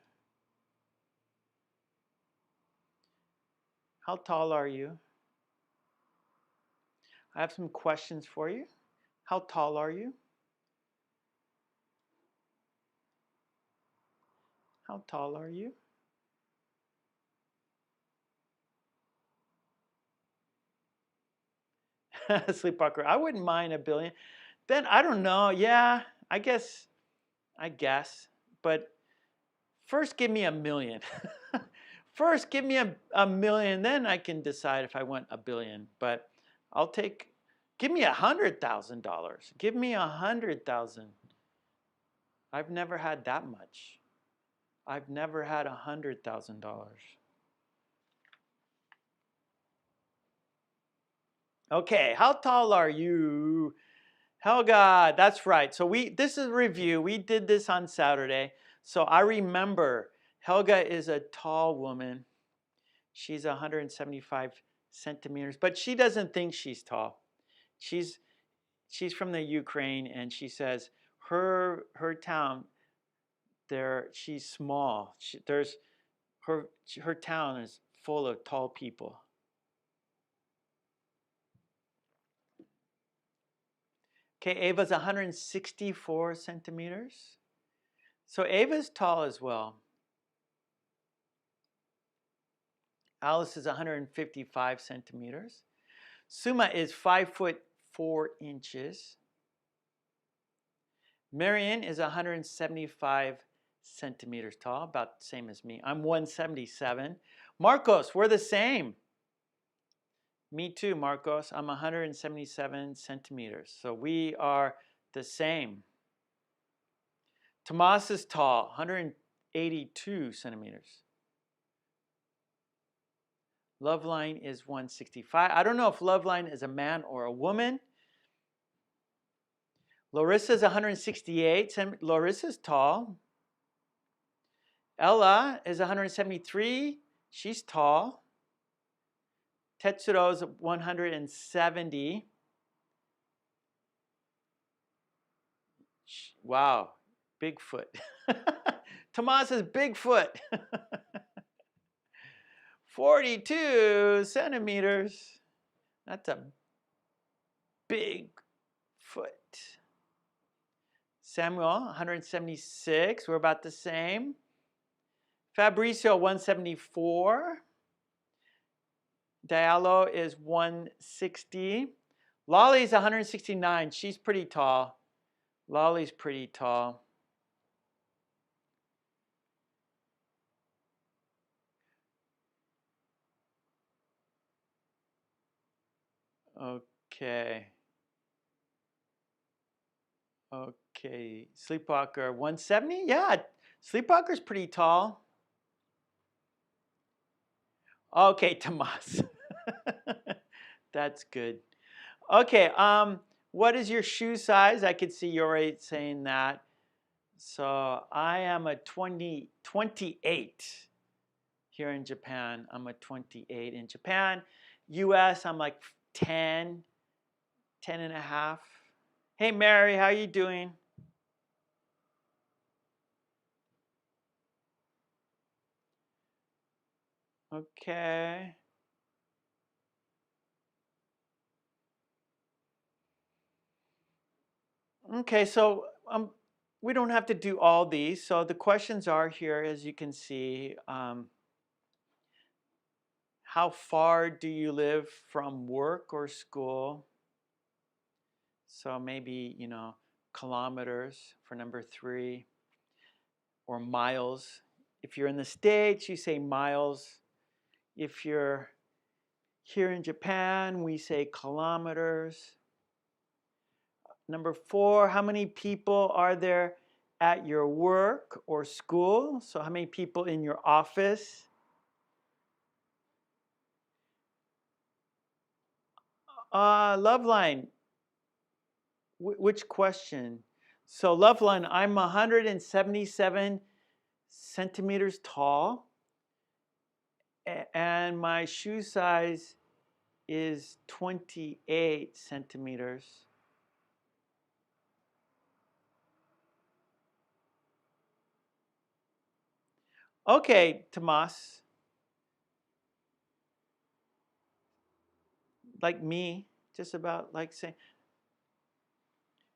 How tall are you? I have some questions for you. How tall are you? How tall are you? Sleepwalker, I wouldn't mind $1 billion. Then I don't know. Yeah, I guess. But first, give me $1 million. First, give me $1 million, then I can decide if I want $1 billion. But I'll take Give me $100,000. Give me 100,000. I've never had that much. I've never had $100,000. Okay, how tall are you? Helga, that's right. So this is a review. We did this on Saturday. So I remember Helga is a tall woman. She's 175 centimeters, but she doesn't think she's tall. She's from the Ukraine, and she says her town there, she's small. Her town is full of tall people. Okay, Ava's 164 centimeters. So Ava's tall as well. Alice is 155 centimeters. Suma is 5'4". Marian is 175 centimeters tall, about the same as me. I'm 177. Marcos, we're the same. Me too, Marcos. I'm 177 centimeters. So we are the same. Tomas is tall, 182 centimeters. Loveline is 165. I don't know if Loveline is a man or a woman. Larissa is 168. Larissa's tall. Ella is 173. She's tall. Tetsuro is 170. Wow, Bigfoot. Tomas is Bigfoot. 42 centimeters. That's a big foot. Samuel, 176. We're about the same. Fabricio, 174. Diallo is 160. Lolly's 169. She's pretty tall. Lolly's pretty tall. Okay. Okay. Sleepwalker, 170? Yeah, Sleepwalker's pretty tall. Okay, Tomas. That's good. Okay, what is your shoe size? I could see you're already saying that. So I am a 28 here in Japan. I'm a 28 in Japan. US, I'm like 10 and a half. Hey, Mary, how you doing? Okay. Okay, so we don't have to do all these. So the questions are here, as you can see. How far do you live from work or school? So maybe, kilometers for number 3, or miles. If you're in the States, you say miles. If you're here in Japan, we say kilometers. Number 4, how many people are there at your work or school? So how many people in your office? Loveline, which question? So Loveline, I'm 177 centimeters tall, and my shoe size is 28 centimeters. Okay, Tomas. Like me, just about like saying,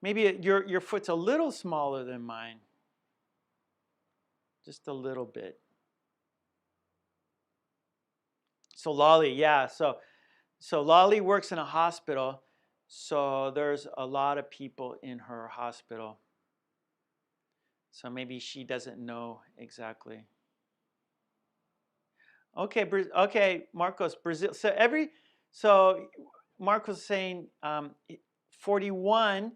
maybe your foot's a little smaller than mine. Just a little bit. So Lolly, yeah. So Lolly works in a hospital. So there's a lot of people in her hospital. So maybe she doesn't know exactly. Okay, okay, Marcos, Brazil. So Mark was saying 41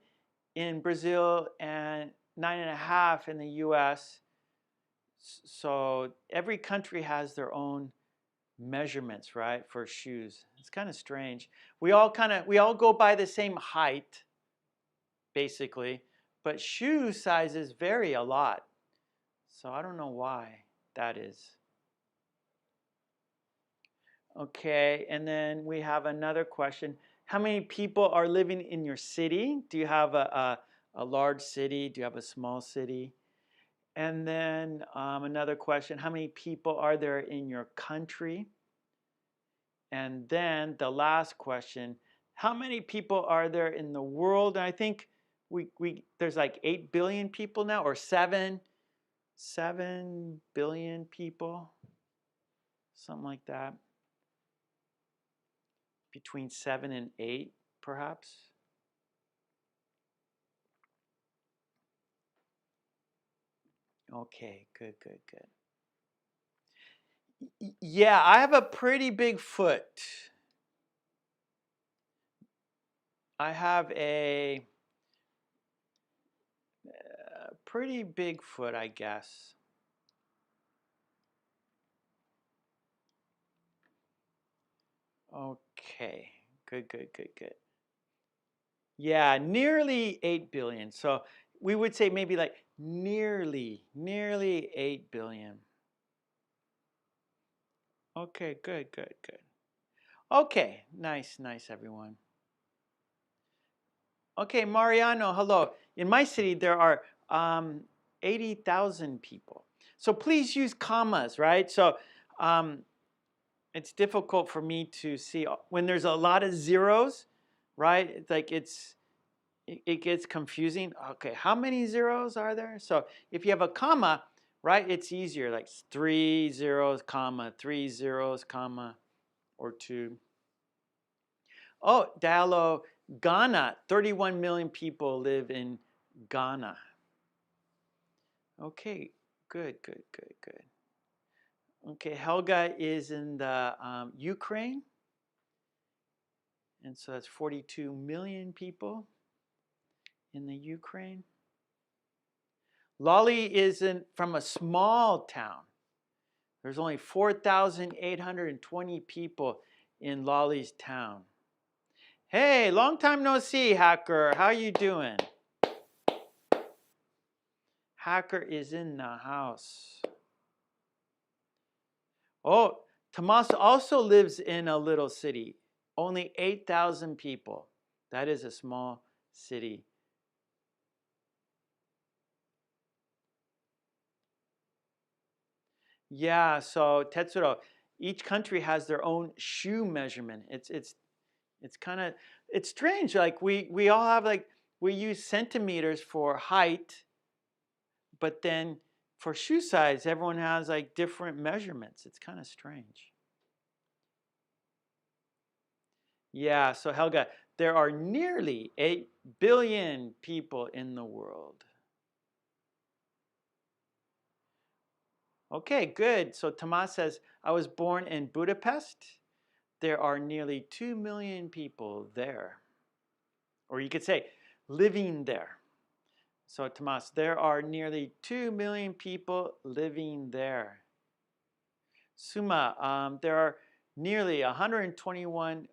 in Brazil and 9.5 in the U.S. So every country has their own measurements, right, for shoes. It's kind of strange. We all go by the same height, basically, but shoe sizes vary a lot. So I don't know why that is. Okay, and then we have another question. How many people are living in your city? Do you have a large city? Do you have a small city? And then another question, how many people are there in your country? And then the last question, how many people are there in the world? And I think there's like 8 billion people now, or 7 billion people, something like that. Between 7 and 8, perhaps. Okay, good. Yeah, I have a pretty big foot. I have a pretty big foot, I guess. Okay, good. Yeah, nearly 8 billion. So we would say maybe like nearly 8 billion. Okay, good. Okay, nice, everyone. Okay, Mariano, hello. In my city, there are 80,000 people. So please use commas, right? So it's difficult for me to see when there's a lot of zeros, right? It's like it gets confusing. Okay, how many zeros are there? So if you have a comma, right, it's easier, like 3 zeros, comma, 3 zeros, comma, or 2. Oh, Diallo, Ghana, 31 million people live in Ghana. Okay, good. Okay, Helga is in the Ukraine, and so that's 42 million people in the Ukraine. Lolly is from a small town. There's only 4,820 people in Lolly's town. Hey, long time no see, Hacker. How you doing? Hacker is in the house. Oh, Tomas also lives in a little city. Only 8,000 people. That is a small city. Yeah, so Tetsuro, each country has their own shoe measurement. It's kind of it's strange. Like we all have we use centimeters for height, but then for shoe size, everyone has like different measurements. It's kind of strange. Yeah, so Helga, there are nearly 8 billion people in the world. Okay, good. So Tomas says, I was born in Budapest. There are nearly 2 million people there. Or you could say, living there. So Tomas, there are nearly 2 million people living there. Suma, there are nearly 121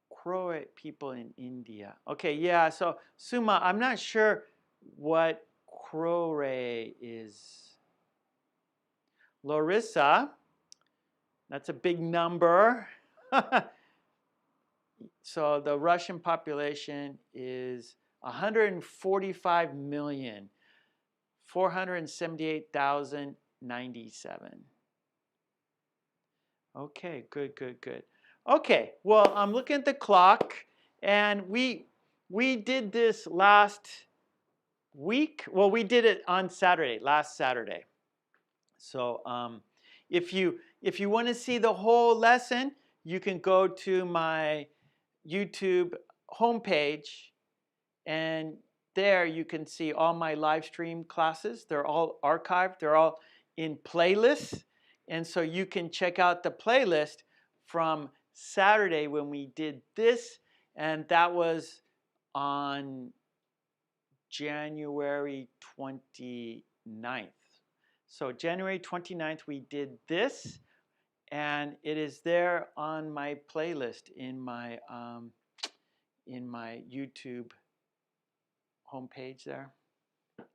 crore people in India. Okay, yeah, so Suma, I'm not sure what crore is. Larissa, that's a big number. So the Russian population is 145,478,097. Okay, good. Okay, well, I'm looking at the clock, and we did this last week. Well, we did it on Saturday, last Saturday. So if you want to see the whole lesson, you can go to my YouTube homepage, and there you can see all my live stream classes. They're all archived. They're all in playlists. And so you can check out the playlist from Saturday when we did this, and that was on January 29th. So January 29th, we did this, and it is there on my playlist in my YouTube homepage there,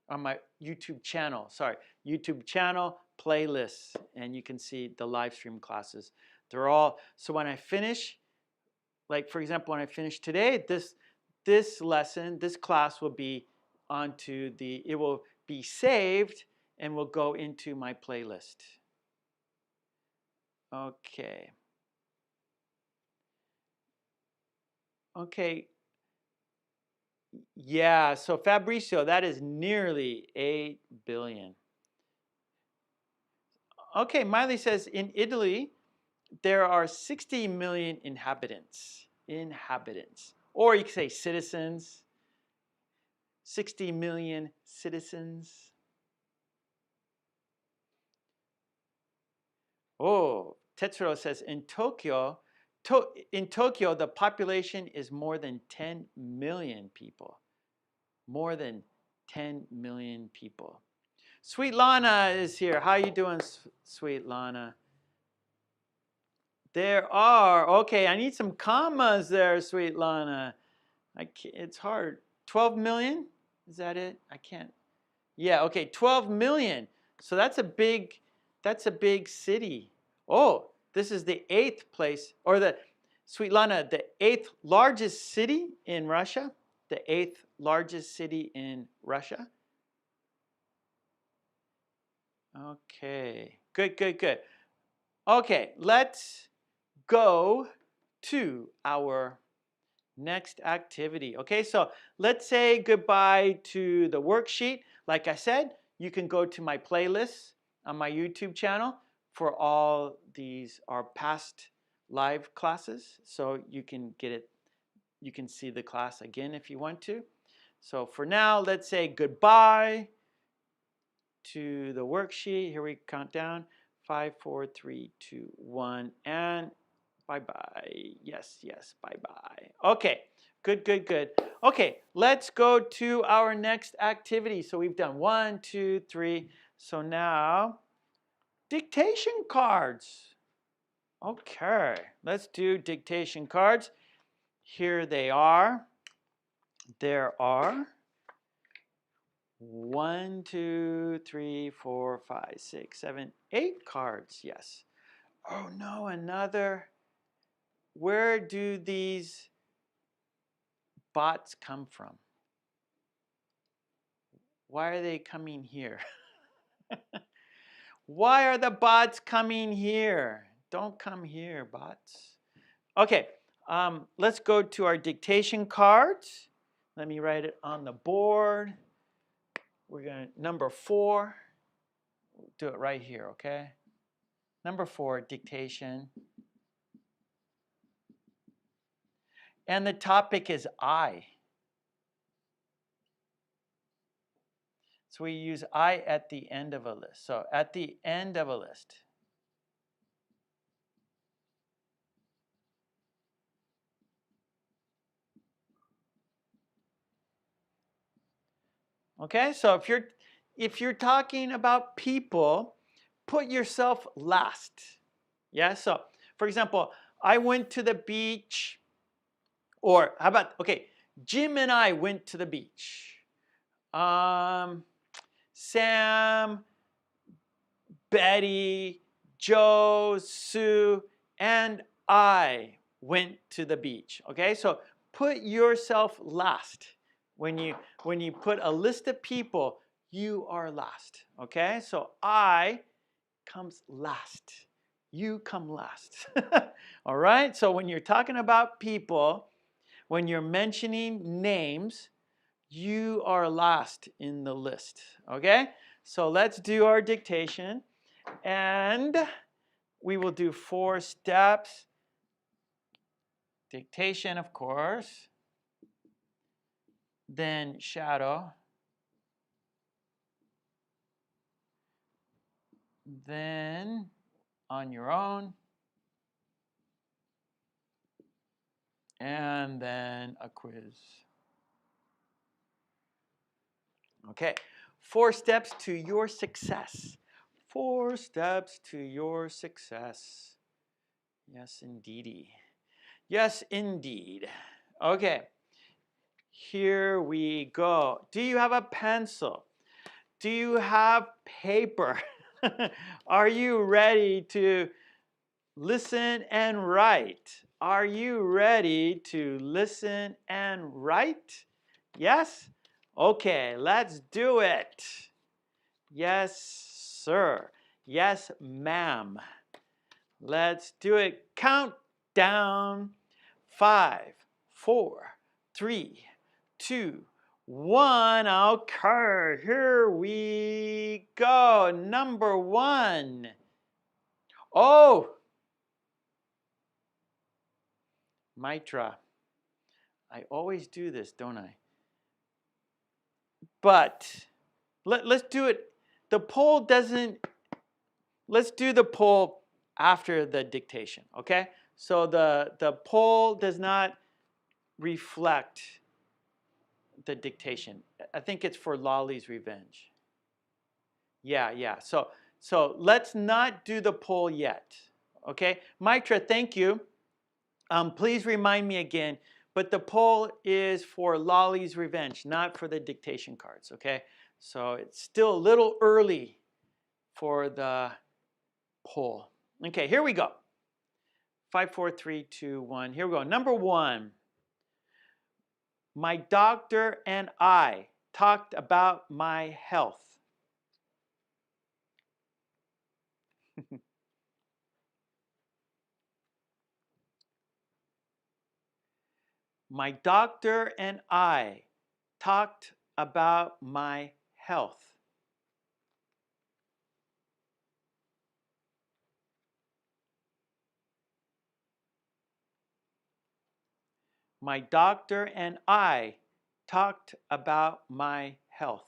on my YouTube channel. Sorry, YouTube channel playlists, and you can see the live stream classes. They're all, so when I finish, like for example, when I finish today, this lesson, this class will be onto the, it will be saved and will go into my playlist. Okay. Okay. Yeah, so Fabrizio, that is nearly 8 billion. Okay, Miley says in Italy, there are 60 million inhabitants. Or you could say citizens. 60 million citizens. Oh, Tetsuro says in Tokyo, the population is more than 10 million people. More than 10 million people. Sweet Lana is here. How you doing, Sweet Lana? There are. Okay, I need some commas there, Sweet Lana. It's hard. 12 million? Is that it? I can't. Yeah, okay, 12 million. So that's a big city. Oh, this is the 8th place, or the, Sweet Lana, the 8th largest city in Russia. The 8th largest city in Russia. Okay, good. Okay, let's go to our next activity. Okay, so let's say goodbye to the worksheet. Like I said, you can go to my playlist on my YouTube channel for all these are past live classes. So you can get it, you can see the class again if you want to. So for now, let's say goodbye to the worksheet. Here we count down. 5, 4, 3, 2, 1, and bye-bye. Yes, bye-bye. Okay, good. Okay, let's go to our next activity. So we've done 1, 2, 3. So now, dictation cards. Okay, let's do dictation cards. Here they are. There are 1, 2, 3, 4, 5, 6, 7, 8 cards. Yes. Oh no, another. Where do these bots come from? Why are they coming here? Why are the bots coming here? Don't come here, bots. Okay, let's go to our dictation cards. Let me write it on the board. We're going to, number 4, do it right here, okay? Number 4, dictation. And the topic is I. So we use I at the end of a list. So at the end of a list. Okay, so if you're talking about people, put yourself last. Yeah, so for example, I went to the beach, or how about, okay, Jim and I went to the beach. Sam, Betty, Joe, Sue, and I went to the beach. Okay, so put yourself last. When you put a list of people, you are last. Okay, so I comes last. You come last. All right, so when you're talking about people, when you're mentioning names, you are last in the list. Okay, so let's do our dictation. And we will do 4 steps. Dictation, of course. Then shadow. Then on your own. and then a quiz. Okay, 4 steps to your success. 4 steps to your success. Yes, indeedy. Yes, indeed. Okay, here we go. Do you have a pencil? Do you have paper? Are you ready to listen and write? Are you ready to listen and write? Yes? Okay, let's do it. Yes, sir. Yes, ma'am. Let's do it. Count down. 5, 4, 3, 2, 1. Okay, here we go. Number 1. Oh, Mitra. I always do this, don't I? But let's do it. The poll doesn't, let's do the poll after the dictation, okay? So the poll does not reflect the dictation. I think it's for Lolly's Revenge. Yeah. So let's not do the poll yet, okay? Mitra, thank you. Please remind me again, but the poll is for Lolly's Revenge, not for the dictation cards, okay? So it's still a little early for the poll. Okay, here we go. 5, 4, 3, 2, 1. Here we go. Number 1. My doctor and I talked about my health. My doctor and I talked about my health. My doctor and I talked about my health.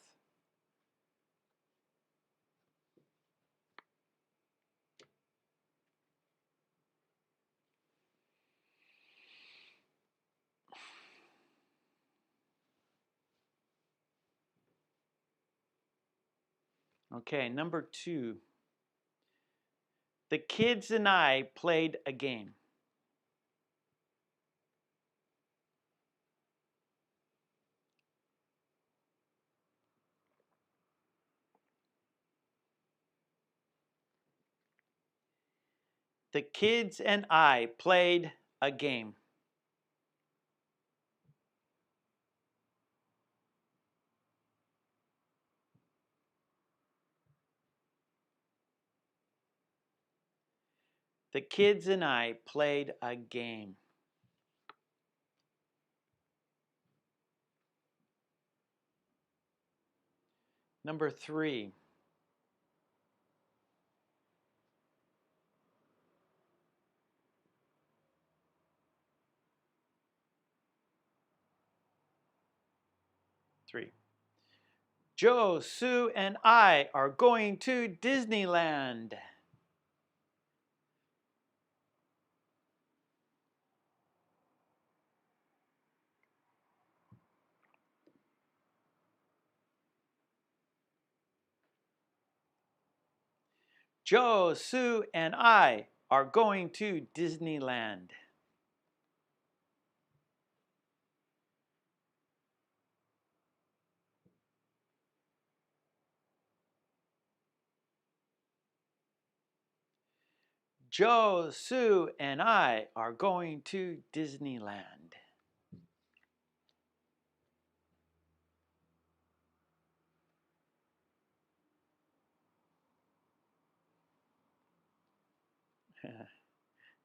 Okay, number 2. The kids and I played a game. The kids and I played a game. The kids and I played a game. Number 3. Joe, Sue, and I are going to Disneyland. Joe, Sue, and I are going to Disneyland. Joe, Sue, and I are going to Disneyland.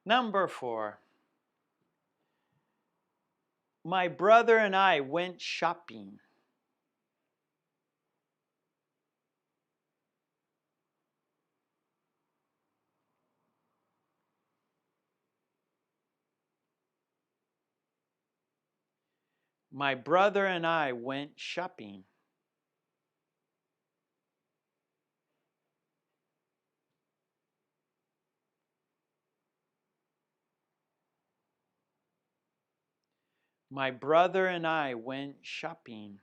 Number 4. My brother and I went shopping. My brother and I went shopping. My brother and I went shopping.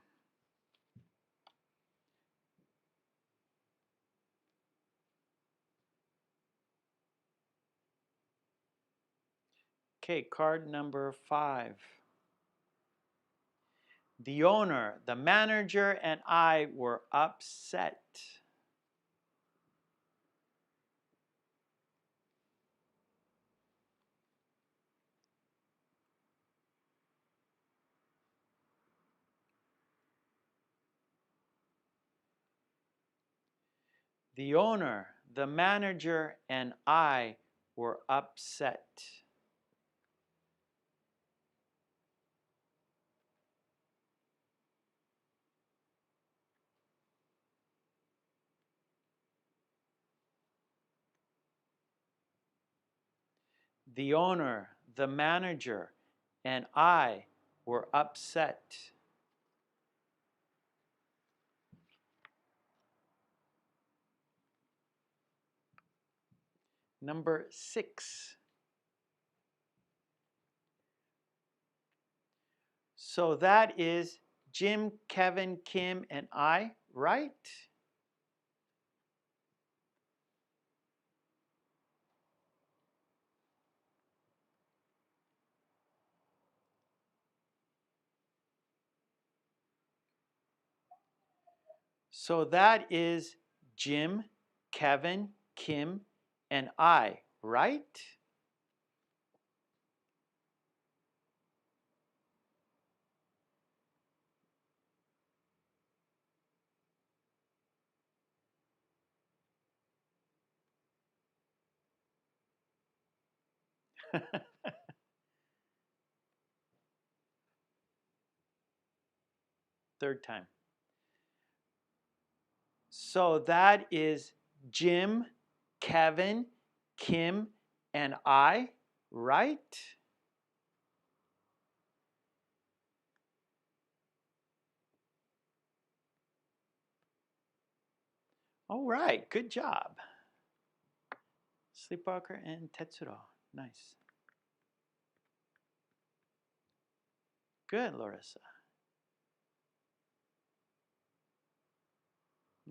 Okay, card number 5. The owner, the manager, and I were upset. The owner, the manager, and I were upset. The owner, the manager, and I were upset. Number 6. So that is Jim, Kevin, Kim, and I, right? So that is Jim, Kevin, Kim, and I, right? Third time. So that is Jim, Kevin, Kim, and I, right? All right, good job. Sleepwalker and Tetsuro. Nice. Good, Larissa.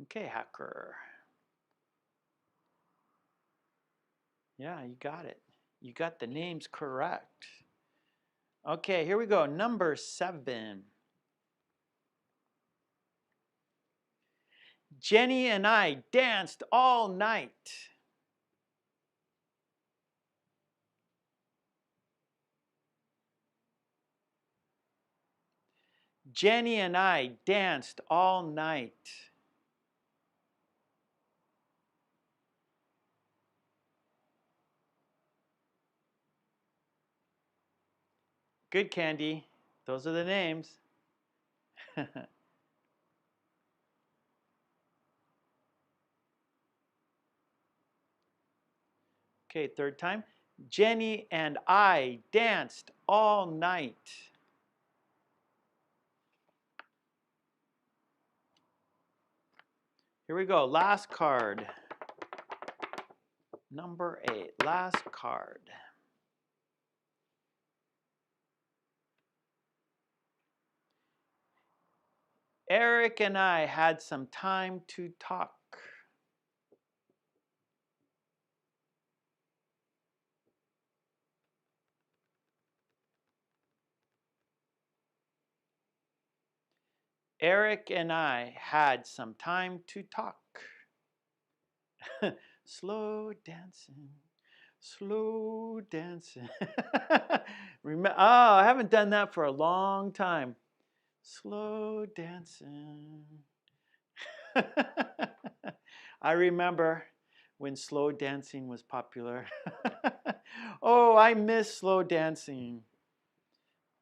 Okay, Hacker. Yeah, you got it. You got the names correct. Okay, here we go. Number 7. Jenny and I danced all night. Jenny and I danced all night. Good, Candy. Those are the names. Okay, third time. Jenny and I danced all night. Here we go. Last card. Number 8. Last card. Eric and I had some time to talk. Eric and I had some time to talk. Slow dancing, slow dancing. Oh, I haven't done that for a long time. Slow dancing. I remember when slow dancing was popular. Oh, I miss slow dancing.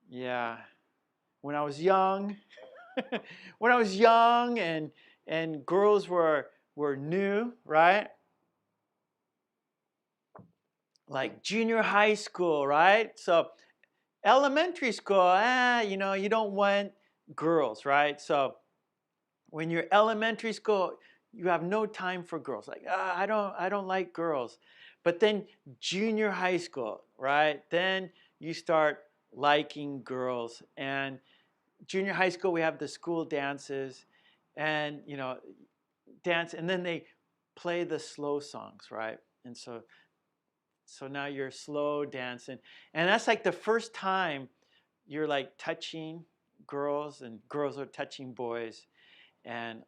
Yeah, when I was young, when I was young and girls were new, right? Like junior high school, right? So elementary school, you don't want girls, right? So when you're elementary school, you have no time for girls. Like, I don't like girls. But then junior high school, right? Then you start liking girls. And junior high school, we have the school dances, and dance, and then they play the slow songs, right? And so now you're slow dancing, and that's like the first time you're like touching girls, and girls are touching boys, and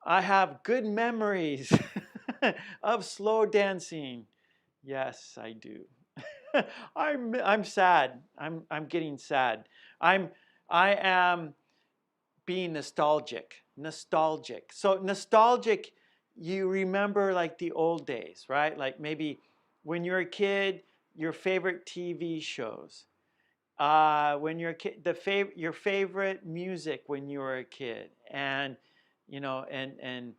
I have good memories of slow dancing. Yes, I do. I'm sad. I'm getting sad. I'm I am being nostalgic. Nostalgic. So nostalgic, you remember like the old days, right? Like maybe when you're a kid, your favorite TV shows. When you're a kid, your favorite music when you were a kid, and and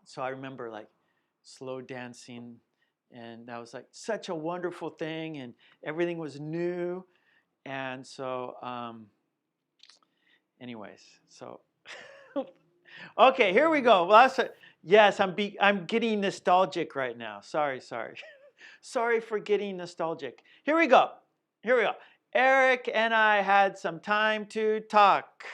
so I remember like slow dancing, and that was like such a wonderful thing, and everything was new, and so anyways, so okay, here we go. Well, yes, I'm getting nostalgic right now. Sorry, sorry for getting nostalgic. Here we go. Here we go. Eric and I had some time to talk.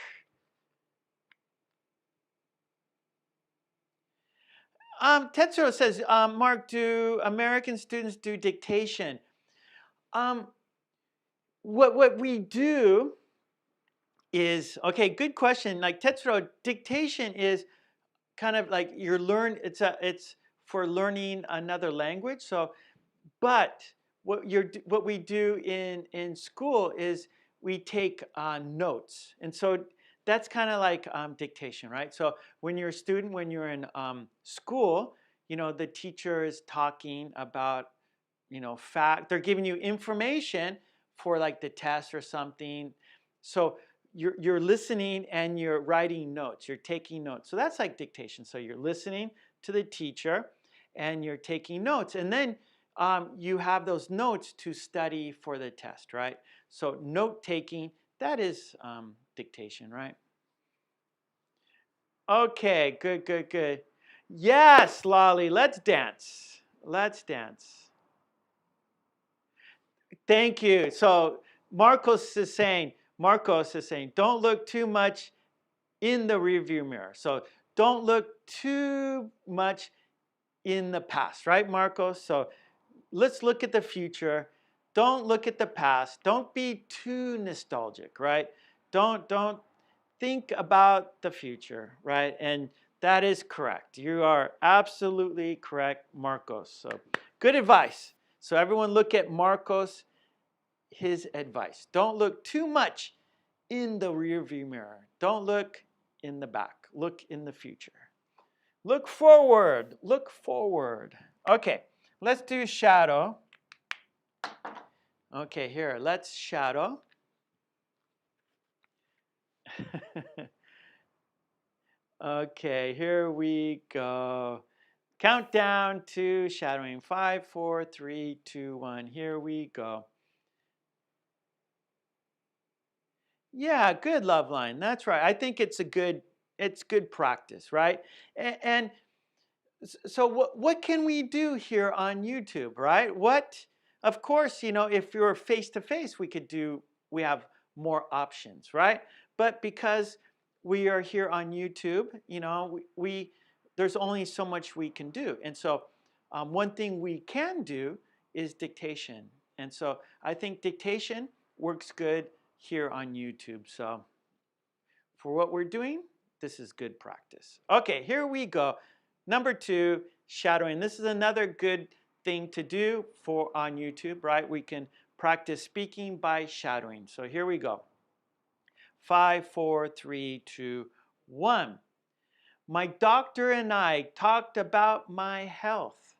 Tetsuro says, Mark, do American students do dictation? Um, what we do is, okay, good question. Like Tetsuro, dictation is kind of like it's for learning another language. So, but what we do in school is we take notes, and so that's kind of like dictation, right? So when you're a student, when you're in school, the teacher is talking about fact. They're giving you information for like the test or something. So you're listening and you're writing notes. You're taking notes. So that's like dictation. So you're listening to the teacher and you're taking notes, and then you have those notes to study for the test, right? So note taking, that is dictation, right? Okay, good, good, good. Yes, Lolly, let's dance. Let's dance. Thank you. So Marcos is saying, don't look too much in the rearview mirror. So don't look too much in the past, right, Marcos? So let's look at the future. Don't look at the past. Don't be too nostalgic, right? Don't think about the future, right? And that is correct. You are absolutely correct, Marcos. So good advice. So everyone look at Marcos, his advice. Don't look too much in the rearview mirror. Don't look in the back. Look in the future. Look forward. Look forward. Okay, let's do shadow. Okay, here, let's shadow. Okay, here we go. Countdown to shadowing. 5, 4, 3, 2, 1. Here we go. Yeah, good, Loveline. That's right. I think it's good practice, right? And so what can we do here on YouTube, right? Of course, if you're face to face, we have more options, right? But because we are here on YouTube, there's only so much we can do. And so one thing we can do is dictation. And so I think dictation works good here on YouTube. So for what we're doing, this is good practice. Okay, here we go. Number 2, shadowing. This is another good thing to do on YouTube, right? We can practice speaking by shadowing. So here we go. 5, 4, 3, 2, 1. My doctor and I talked about my health.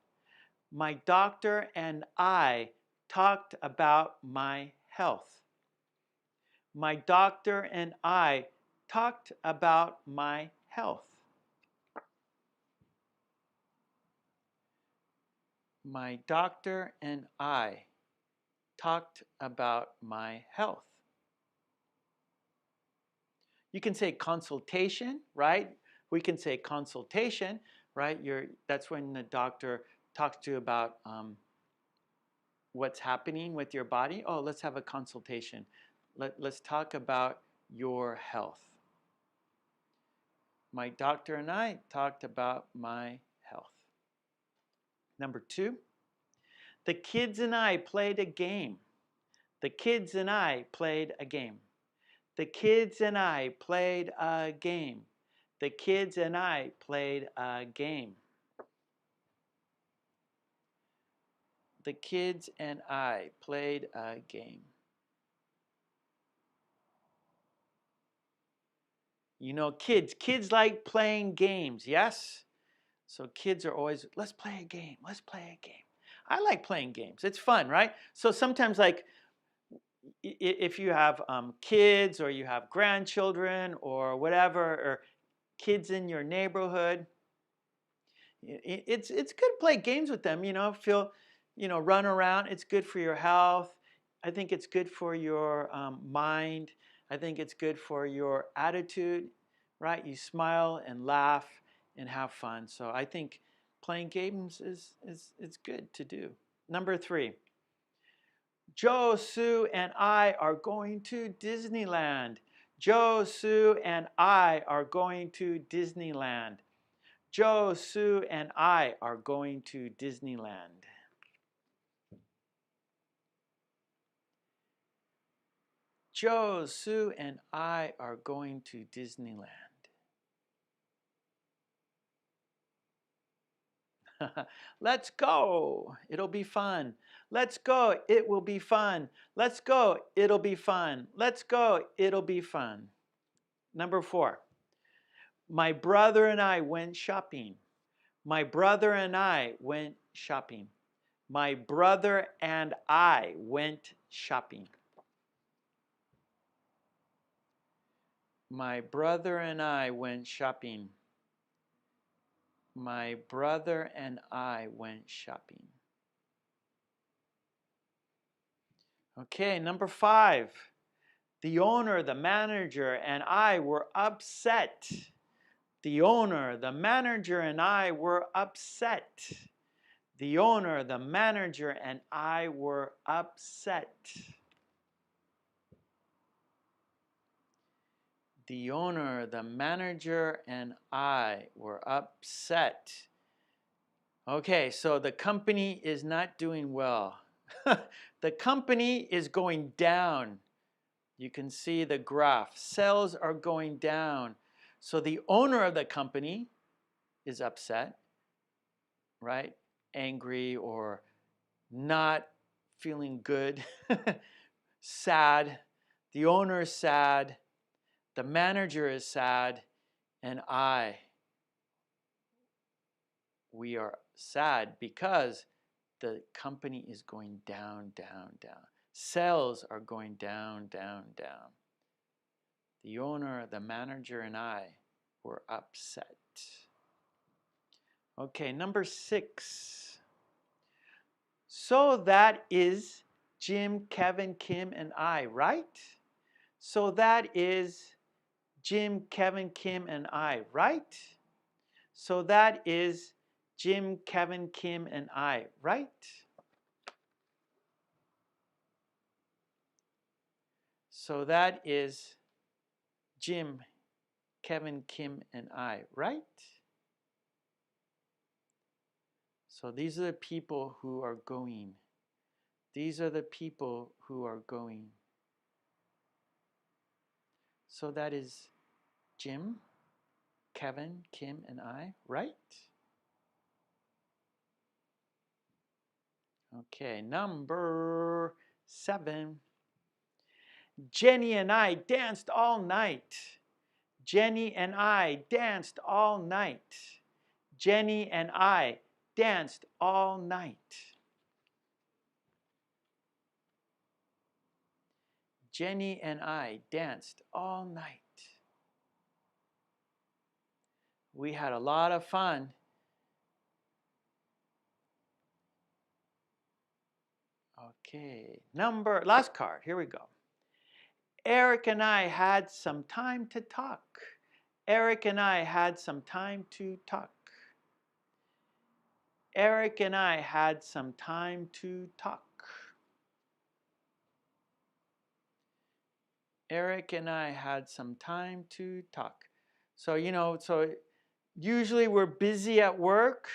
My doctor and I talked about my health. My doctor and I talked about my health. My doctor and I talked about my health. You can say consultation, right? We can say consultation, right? That's when the doctor talks to you about what's happening with your body? Oh, let's have a consultation. Let's talk about your health. My doctor and I talked about my health. Number 2, the kids and I played a game. The kids and I played a game. The kids and I played a game. The kids and I played a game. The kids and I played a game. You know, kids like playing games, yes? So kids are always, let's play a game, let's play a game. I like playing games. It's fun, right? So sometimes like if you have kids or you have grandchildren or whatever, or kids in your neighborhood, it's good to play games with them, run around. It's good for your health. I think it's good for your mind. I think it's good for your attitude, right? You smile and laugh and have fun. So I think playing games is good to do. Number 3, Joe, Sue, and I are going to Disneyland. Joe, Sue, and I are going to Disneyland. Joe, Sue, and I are going to Disneyland. Joe, Sue, and I are going to Disneyland. Let's go. It'll be fun. Let's go. It will be fun. Let's go. It'll be fun. Let's go. It'll be fun. Number 4. My brother and I went shopping. My brother and I went shopping. My brother and I went shopping. My brother and I went shopping. My brother and I went shopping. Okay, number 5. The owner, the manager, and I were upset. The owner, the manager, and I were upset. The owner, the manager, and I were upset. The owner, the manager, and I were upset. Okay, so the company is not doing well. The company is going down. You can see the graph. Sales are going down. So the owner of the company is upset, right? Angry or not feeling good. Sad. The owner is sad. The manager is sad. And we are sad because the company is going down, down, down. Sales are going down, down, down. The owner, the manager, and I were upset. Okay, number 6. So that is Jim, Kevin, Kim, and I, right? So that is Jim, Kevin, Kim, and I, right? So that is Jim, Kevin, Kim, and I, right? So that is Jim, Kevin, Kim, and I, right? So these are the people who are going. These are the people who are going. So that is Jim, Kevin, Kim, and I, right? Okay, number 7. Jenny and I danced all night. Jenny and I danced all night. Jenny and I danced all night. Jenny and I danced all night. We had a lot of fun. Okay, last card, here we go. Eric and I had some time to talk. Eric and I had some time to talk. Eric and I had some time to talk. Eric and I had some time to talk. So, so usually we're busy at work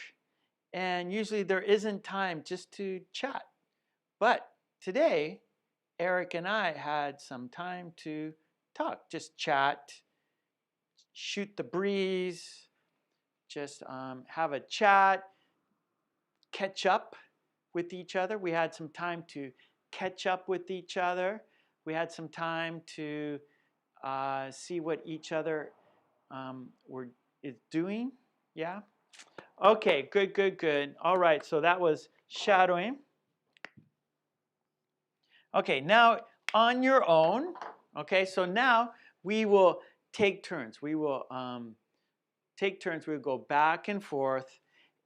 and usually there isn't time just to chat. But today, Eric and I had some time to talk, just chat, shoot the breeze, just have a chat, catch up with each other. We had some time to catch up with each other. We had some time to see what each other is doing. Yeah. Okay. Good. Good. Good. All right. So that was shadowing. Okay. Now on your own. Okay. So now we will take turns. We will take turns. We'll go back and forth,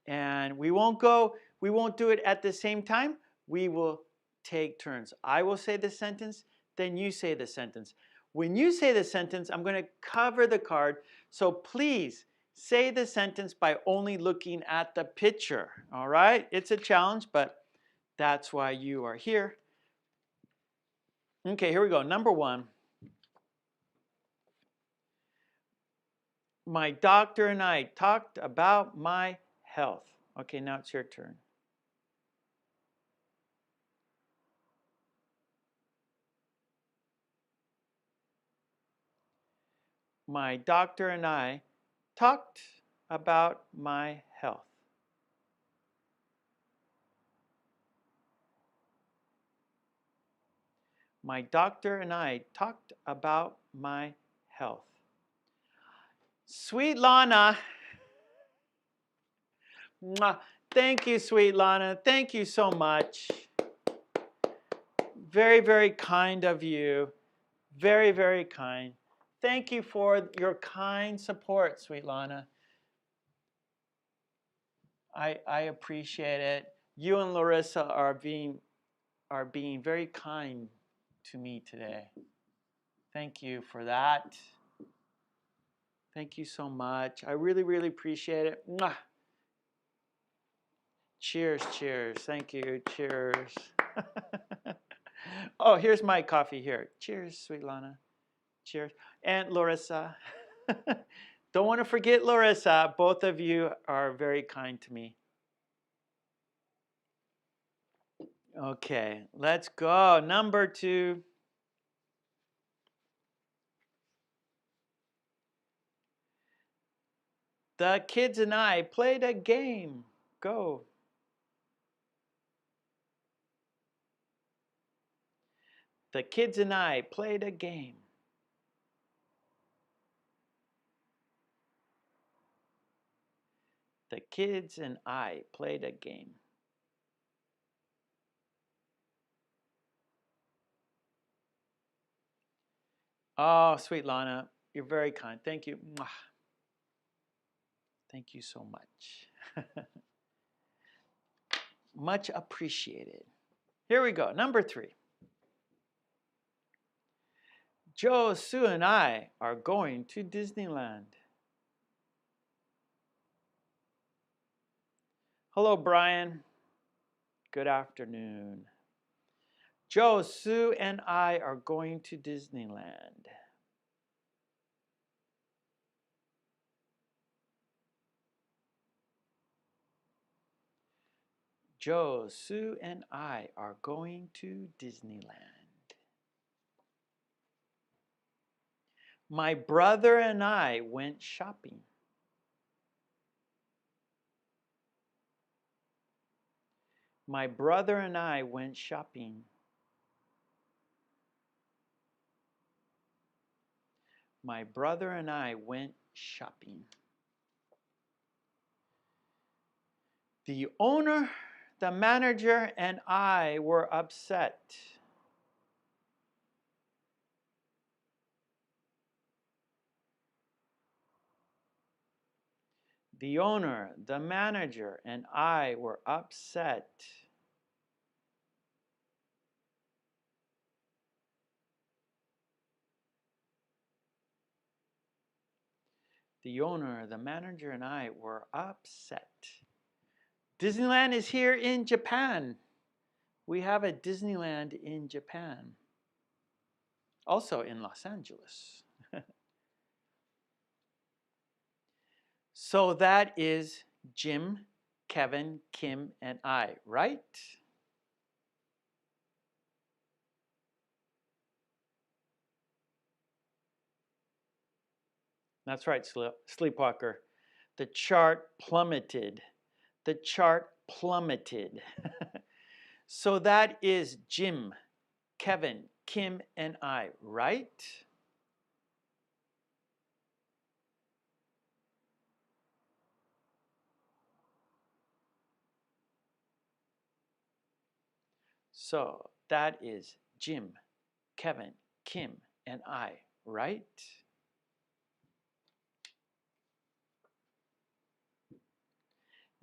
and we won't do it at the same time. We will take turns. I will say the sentence, then you say the sentence. When you say the sentence, I'm going to cover the card. So please say the sentence by only looking at the picture. All right? It's a challenge, but that's why you are here. Okay, here we go. Number 1. My doctor and I talked about my health. Okay, now it's your turn. My doctor and I talked about my health. My doctor and I talked about my health. Sweet Lana. Mwah. Thank you, sweet Lana. Thank you so much. Very, very kind of you. Very, very kind. Thank you for your kind support, sweet Lana. I appreciate it. You and Larissa are being very kind to me today. Thank you for that. Thank you so much. I really, really appreciate it. Mwah. Cheers, cheers. Thank you. Cheers. Oh, here's my coffee here. Cheers, sweet Lana. Cheers. And Larissa. Don't want to forget Larissa. Both of you are very kind to me. Okay, let's go. Number 2. The kids and I played a game. Go. The kids and I played a game. The kids and I played a game. Oh, sweet Lana, you're very kind. Thank you. Mwah. Thank you so much. Much appreciated. Here we go. Number 3. Joe, Sue, and I are going to Disneyland. Hello, Brian. Good afternoon. Joe, Sue, and I are going to Disneyland. Joe, Sue, and I are going to Disneyland. My brother and I went shopping. My brother and I went shopping. My brother and I went shopping. The owner, the manager, and I were upset. The owner, the manager, and I were upset. The owner, the manager, and I were upset. Disneyland is here in Japan. We have a Disneyland in Japan. also in Los Angeles. So that is Jim, Kevin, Kim, and I, right? That's right, Sleepwalker. The chart plummeted. The chart plummeted. So that is Jim, Kevin, Kim, and I, right? So that is Jim, Kevin, Kim, and I, right?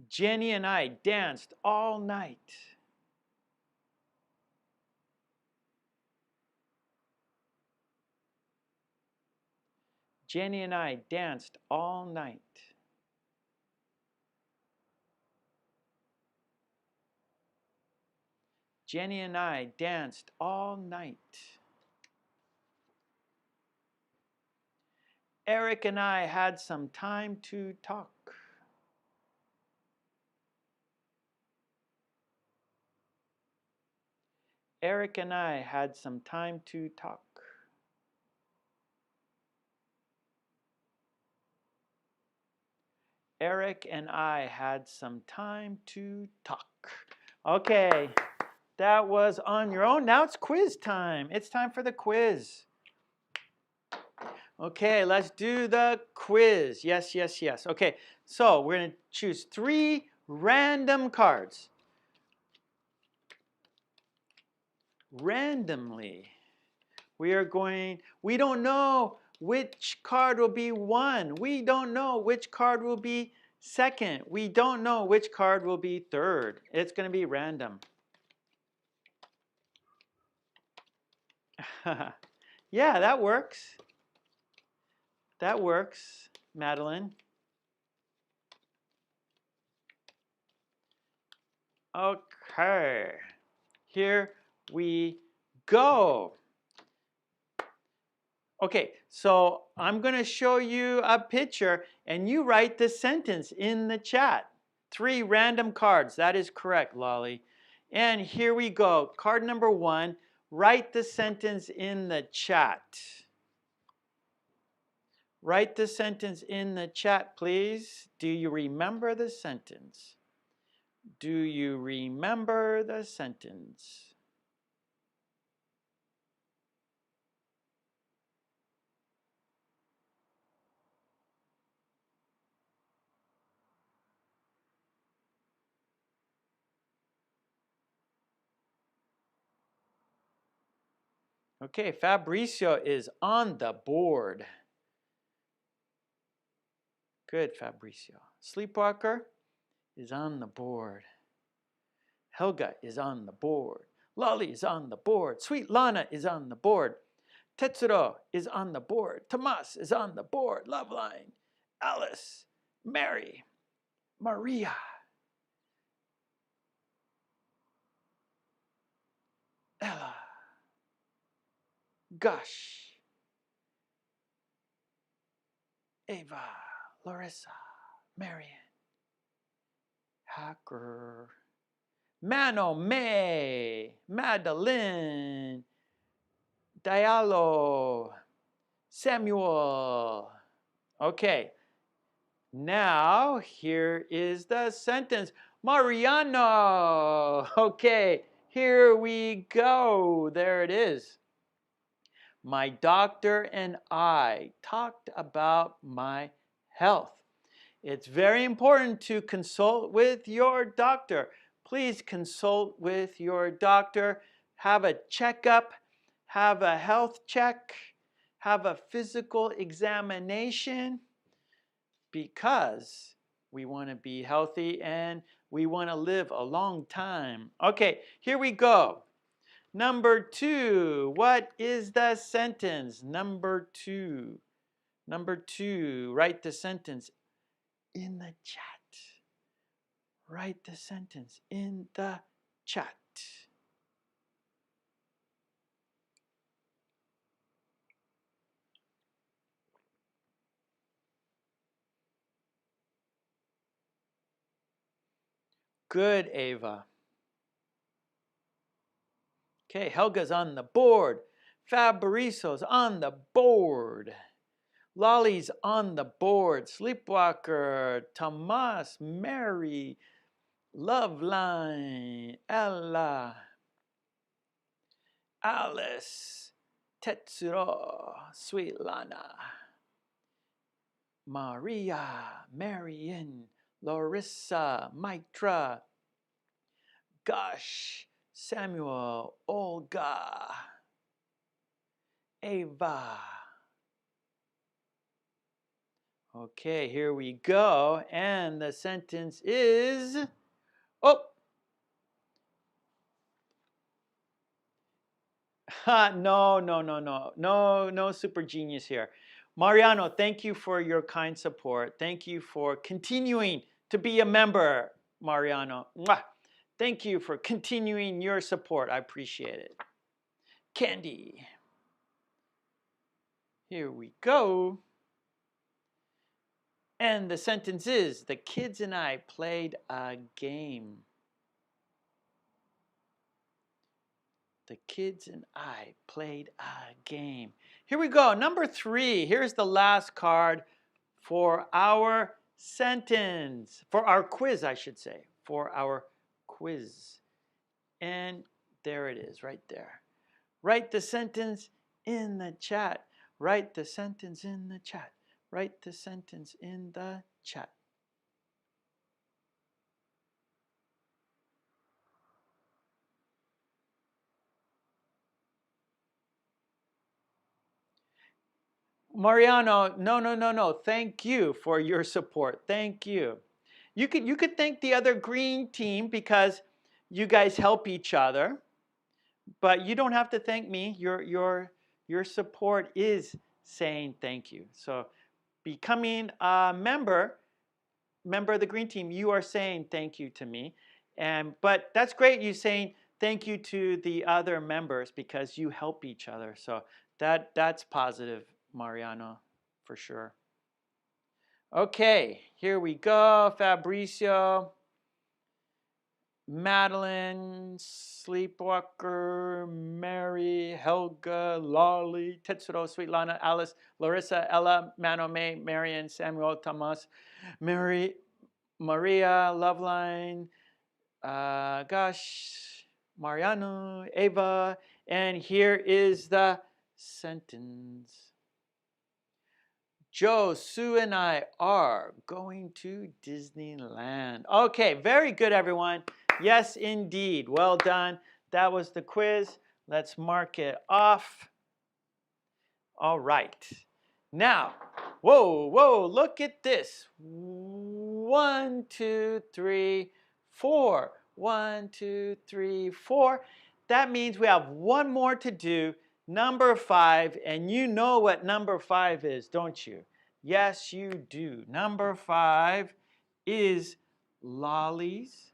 Jenny and I danced all night. Jenny and I danced all night. Jenny and I danced all night. Eric and I had some time to talk. Eric and I had some time to talk. Eric and I had some time to talk. Okay, that was on your own. Now it's quiz time. It's time for the quiz. Okay, let's do the quiz. Yes, yes, yes. Okay, so we're going to choose 3 random cards. Randomly. We don't know which card will be 1. We don't know which card will be 2nd. We don't know which card will be 3rd. It's going to be random. Yeah, that works. That works, Madeline. Okay, here we go. Okay, so I'm going to show you a picture and you write the sentence in the chat. 3 random cards. That is correct, Lolly. And here we go. Card number 1. Write the sentence in the chat. Write the sentence in the chat, please. Do you remember the sentence? Do you remember the sentence? Okay, Fabricio is on the board. Good, Fabricio. Sleepwalker is on the board. Helga is on the board. Lolly is on the board. Sweet Lana is on the board. Tetsuro is on the board. Tomas is on the board. Loveline, Alice, Mary, Maria, Ella, Gush, Ava, Larissa, Marion, Hacker, Mano, May, Madeline, Diallo, Samuel. Okay, now here is the sentence. Mariano. Okay, here we go. There it is. My doctor and I talked about my health. It's very important to consult with your doctor. Please consult with your doctor. Have a checkup. Have a health check. Have a physical examination because we want to be healthy and we want to live a long time. Okay, here we go. Number 2, what is the sentence? Number 2. Number 2, write the sentence in the chat. Write the sentence in the chat. Good, Ava. Okay, Helga's on the board. Fabrizio's on the board. Lolly's on the board. Sleepwalker, Tomas, Mary, Loveline, Ella, Alice, Tetsuro, Sweet Lana, Maria, Marian, Larissa, Mitra, Gosh, Samuel, Olga, Ava. Okay, here we go. And the sentence is, oh, no super genius here. Mariano, thank you for your kind support. Thank you for continuing to be a member, Mariano. Mwah. Thank you for continuing your support. I appreciate it. Candy. Here we go. And the sentence is, the kids and I played a game. The kids and I played a game. Here we go. Number 3. Here's the last card for our sentence. For our quiz, I should say. For our quiz. And there it is, right there. Write the sentence in the chat. Write the sentence in the chat. Write the sentence in the chat. Mariano, no. Thank you for your support. Thank you. You could thank the other green team because you guys help each other, but you don't have to thank me. Your support is saying thank you. So becoming a member of the green team, you are saying thank you to me. But that's great, you saying thank you to the other members because you help each other. So that's positive, Mariano, for sure. Okay, here we go. Fabricio, Madeline, Sleepwalker, Mary, Helga, Lolly, Tetsuro, Sweetlana, Alice, Larissa, Ella, Manome, Marian, Samuel, Thomas, Maria, Loveline, Gosh, Mariano, Ava, and here is the sentence. Joe, Sue, and I are going to Disneyland. Okay, very good, everyone. Yes, indeed. Well done. That was the quiz. Let's mark it off. All right. Now, whoa, look at this. 1, 2, 3, 4. 1, 2, 3, 4. That means we have one more to do. Number 5, and you know what number 5 is, don't you? Yes, you do. Number 5 is Lolly's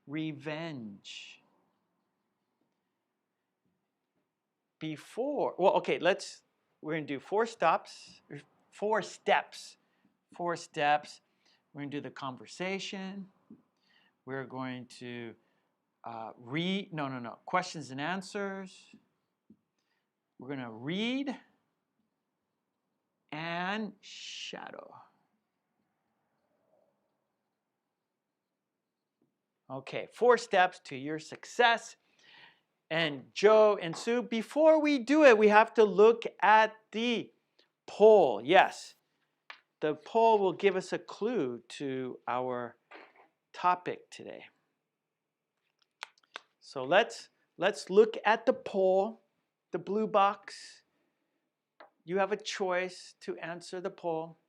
Revenge. We're going to do 4 steps. We're going to do the conversation. We're going to read, questions and answers. We're going to read and shadow. Okay, 4 steps to your success. And Joe and Sue, before we do it, we have to look at the poll. Yes, the poll will give us a clue to our topic today. So let's look at the poll, the blue box. You have a choice to answer the poll.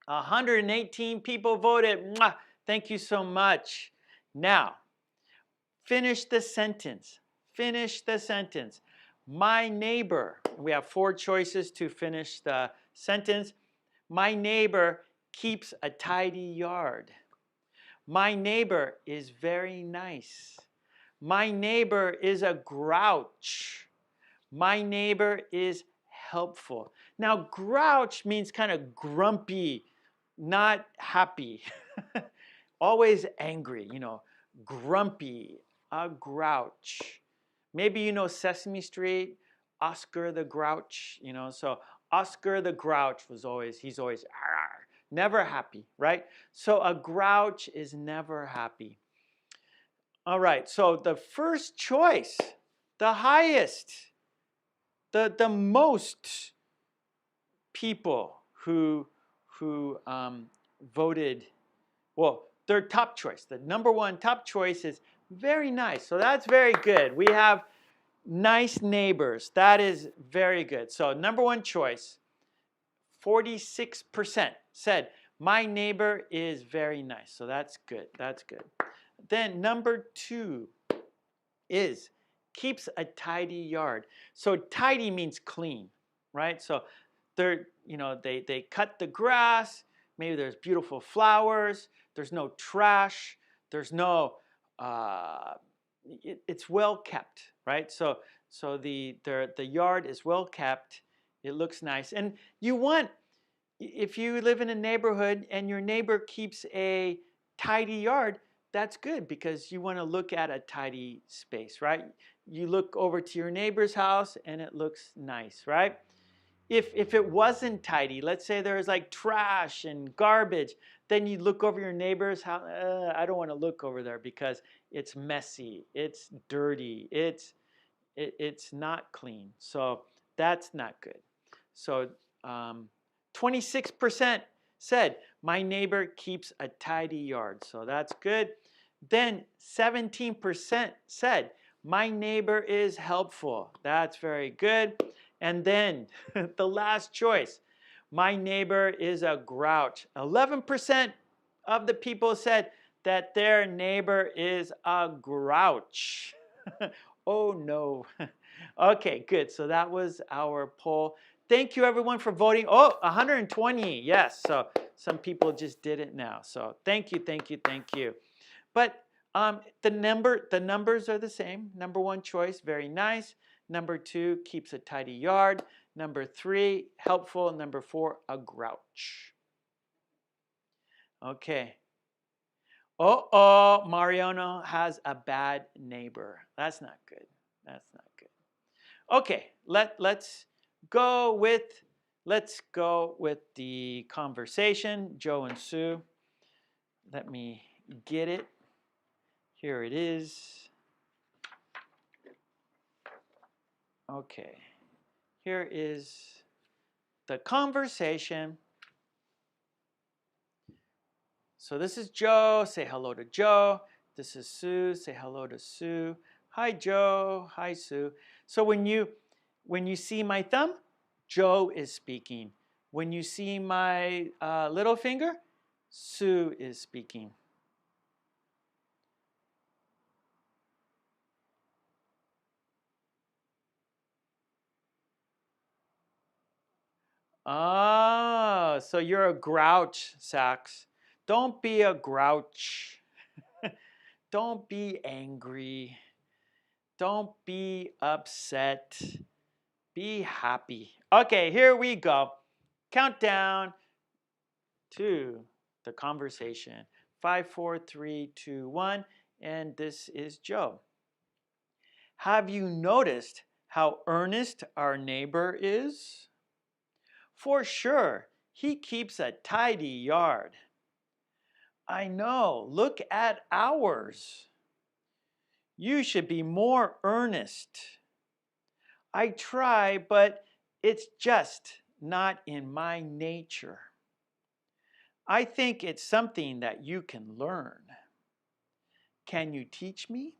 118 people voted. Mwah! Thank you so much. Now, finish the sentence. Finish the sentence. My neighbor, we have 4 choices to finish the sentence. My neighbor keeps a tidy yard. My neighbor is very nice. My neighbor is a grouch. My neighbor is helpful. Now, grouch means kind of grumpy, not happy. always angry, you know, grumpy, a grouch. Maybe you know Sesame Street, Oscar the Grouch, you know, so Oscar the Grouch he's always "Arr," never happy, right? So a grouch is never happy. All right, so the first choice, the highest, the most people who voted, well, their top choice, the number one top choice is very nice. So that's very good. We have nice neighbors. That is very good. So number one choice, 46% said, my neighbor is very nice. So that's good. That's good. Then number two is keeps a tidy yard. So tidy means clean, right? So they cut the grass, maybe there's beautiful flowers, there's no trash, there's no it's well kept, right? So the yard is well kept, it looks nice. And you want, if you live in a neighborhood and your neighbor keeps a tidy yard, that's good because you want to look at a tidy space, right? You look over to your neighbor's house and it looks nice, right? If it wasn't tidy, let's say there's like trash and garbage, then you look over your neighbor's house. I don't want to look over there because it's messy, it's dirty, it's not clean. So that's not good. So 26% said, my neighbor keeps a tidy yard. So that's good. Then 17% said, my neighbor is helpful. That's very good. And then the last choice, my neighbor is a grouch. 11% of the people said that their neighbor is a grouch. Oh no. Okay, good. So that was our poll. Thank you everyone for voting. Oh, 120. Yes. So some people just did it now. So thank you, thank you, thank you. But the numbers are the same. Number one choice, very nice. Number two, keeps a tidy yard. Number three, helpful. Number four, a grouch. Okay. Oh, Mariano has a bad neighbor. That's not good. That's not good. Okay, let's go with the conversation. Joe and Sue. Let me get it. Here it is. Okay. Here is the conversation. So this is Joe. Say hello to Joe. This is Sue. Say hello to Sue. Hi Joe. Hi Sue. So when you see my thumb, Joe is speaking. When you see my little finger, Sue is speaking. Ah, so you're a grouch, Sax. Don't be a grouch. Don't be angry. Don't be upset. Be happy. Okay, here we go. Countdown to the conversation. 5, 4, 3, 2, 1. And this is Joe. Have you noticed how earnest our neighbor is? For sure, he keeps a tidy yard. I know, look at ours. You should be more earnest. I try, but it's just not in my nature. I think it's something that you can learn. Can you teach me?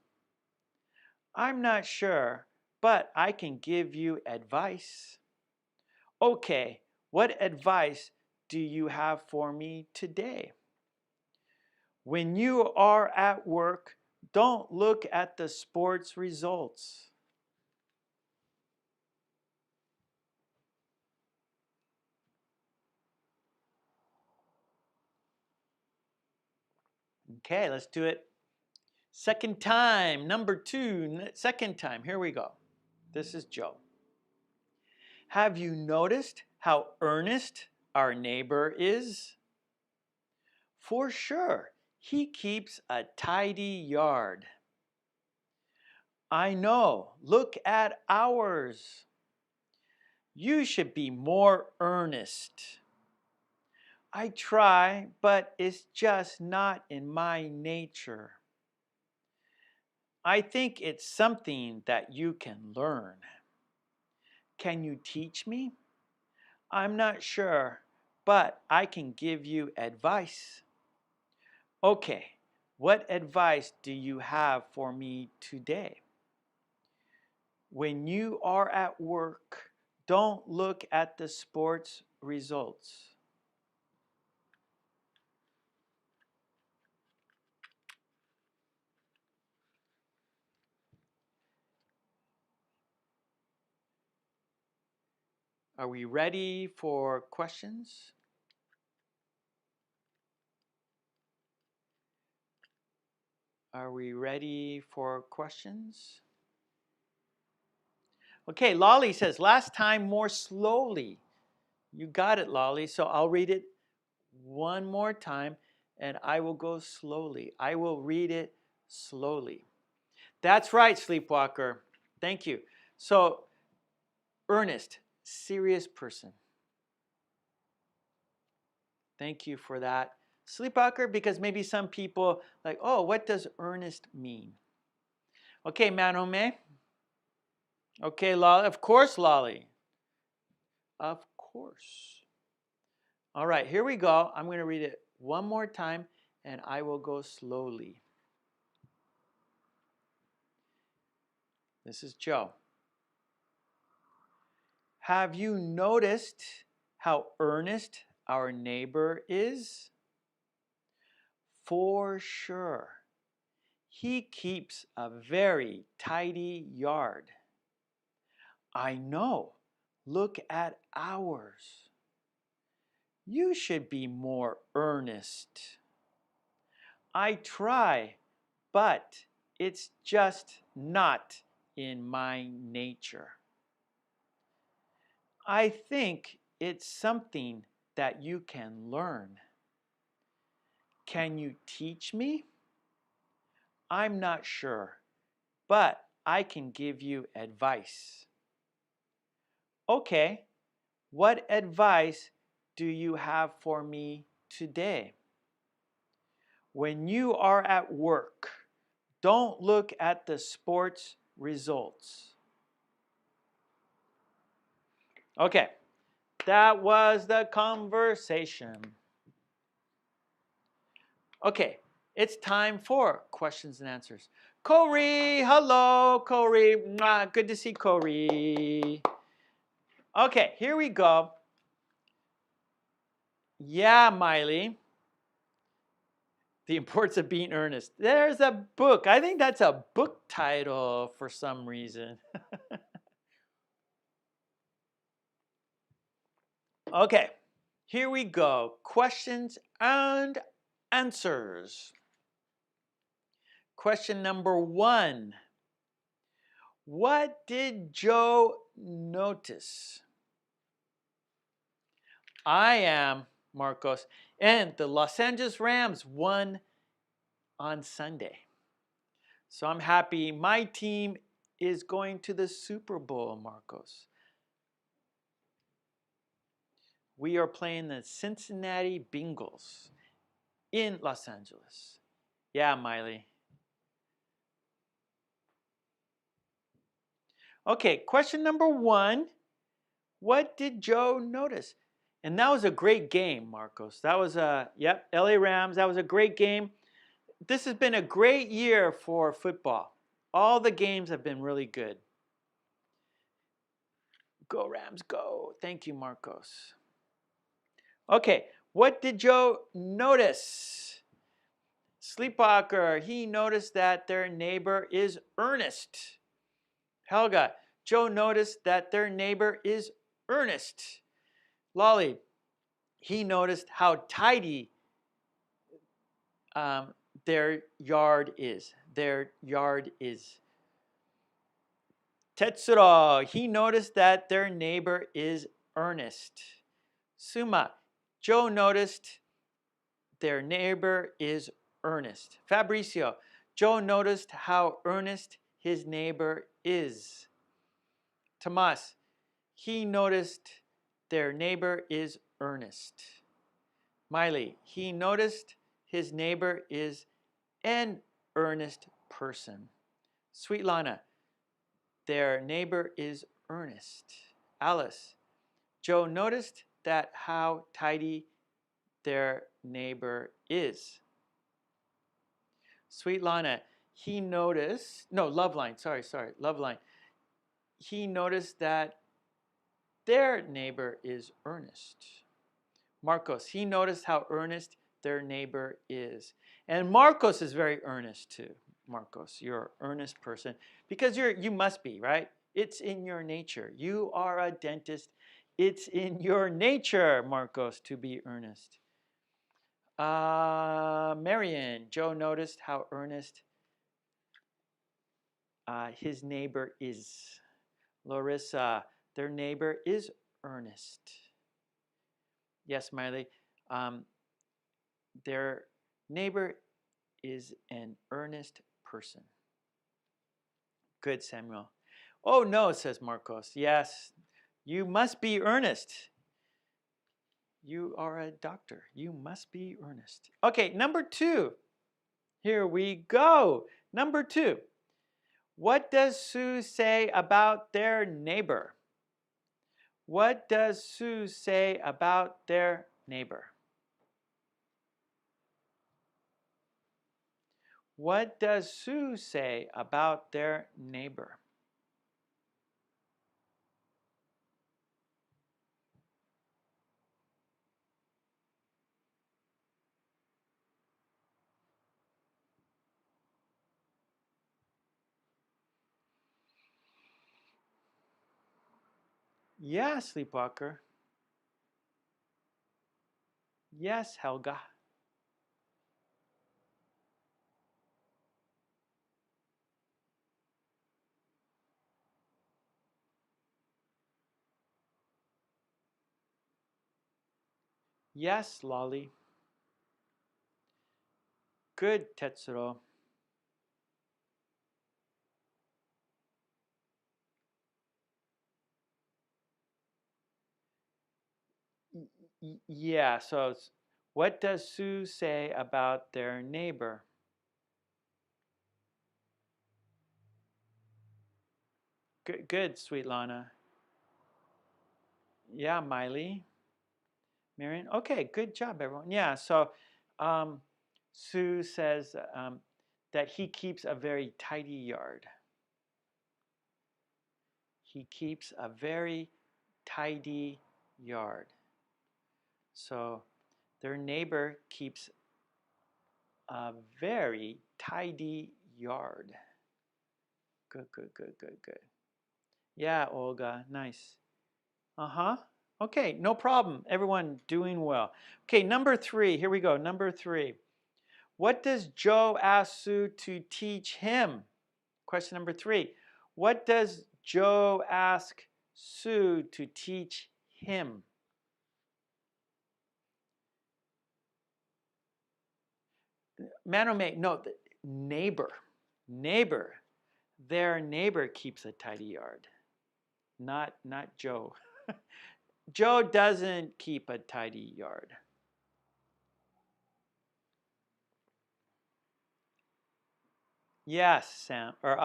I'm not sure, but I can give you advice. Okay, what advice do you have for me today? When you are at work, don't look at the sports results. Okay, let's do it. Second time, number 2, second time. Here we go. This is Joe. Have you noticed how earnest our neighbor is? For sure, He keeps a tidy yard. I know. Look at ours. You should be more earnest. I try, but it's just not in my nature. I think it's something that you can learn. Can you teach me? I'm not sure, but I can give you advice. Okay, what advice do you have for me today? When you are at work, don't look at the sports results. Are we ready for questions? Are we ready for questions? Okay, Lolly says, last time more slowly. You got it, Lolly. So I'll read it one more time and I will go slowly. I will read it slowly. That's right, Sleepwalker. Thank you. So, earnest, serious person. Thank you for that. Sleepwalker, because maybe some people like, oh, what does earnest mean? Okay, Manome. Okay, Lolly. Of course, Lolly. Of course. All right, here we go. I'm going to read it one more time and I will go slowly. This is Joe. Have you noticed how earnest our neighbor is? For sure. He keeps a very tidy yard. I know. Look at ours. You should be more earnest. I try, but it's just not in my nature. I think it's something that you can learn. Can you teach me? I'm not sure, but I can give you advice. Okay, what advice do you have for me today? When you are at work, don't look at the sports results. Okay, that was the conversation. Okay, it's time for questions and answers. Corey, hello, Corey. Mwah, good to see Corey. Okay, here we go. Yeah, Miley. The Importance of Being Earnest. There's a book. I think that's a book title for some reason. Okay, here we go. Questions and answers. Question number 1. What did Joe notice? I am Marcos, and the Los Angeles Rams won on Sunday. So I'm happy my team is going to the Super Bowl, Marcos. We are playing the Cincinnati Bengals in Los Angeles. Yeah, Miley. Okay, question number 1. What did Joe notice? And that was a great game, Marcos. That was LA Rams. That was a great game. This has been a great year for football. All the games have been really good. Go Rams, go. Thank you, Marcos. Okay, what did Joe notice? Sleepwalker, he noticed that their neighbor is earnest. Helga, Joe noticed that their neighbor is earnest. Lolly, he noticed how tidy their yard is. Their yard is. Tetsuro, he noticed that their neighbor is earnest. Suma, Joe noticed their neighbor is earnest. Fabricio, Joe noticed how earnest his neighbor is. Tomas, he noticed their neighbor is earnest. Miley, he noticed his neighbor is an earnest person. Sweetlana, their neighbor is earnest. Alice, Joe noticed that how tidy their neighbor is. Sweetlana, he noticed, no, Loveline, sorry, Loveline. He noticed that their neighbor is earnest. Marcos, he noticed how earnest their neighbor is. And Marcos is very earnest too. Marcos, you're an earnest person because you must be, right? It's in your nature. You are a dentist. It's in your nature, Marcos, to be earnest. Marion, Joe noticed how earnest his neighbor is. Larissa, their neighbor is earnest. Yes, Miley. Their neighbor is an earnest person. Good, Samuel. Oh, no, says Marcos. Yes, you must be earnest. You are a doctor. You must be earnest. Okay, number 2. Here we go. Number 2. What does Sue say about their neighbor? What does Sue say about their neighbor? What does Sue say about their neighbor? Yeah, Sleepwalker. Yes, Helga. Yes, Lolly. Good, Tetsuro. Yeah, so what does Sue say about their neighbor? Good, sweet Lana. Yeah, Miley. Marion. Okay, good job, everyone. Yeah, so Sue says that he keeps a very tidy yard. He keeps a very tidy yard. So their neighbor keeps a very tidy yard. Good, good, good, good, good. Yeah, Olga, nice. Uh-huh. Okay, no problem. Everyone doing well. Okay, number 3. Here we go. Number 3. What does Joe ask Sue to teach him? Question number 3. What does Joe ask Sue to teach him? Manome, no, the neighbor. Neighbor. Their neighbor keeps a tidy yard. Not Joe. Joe doesn't keep a tidy yard. Yes, Sam, or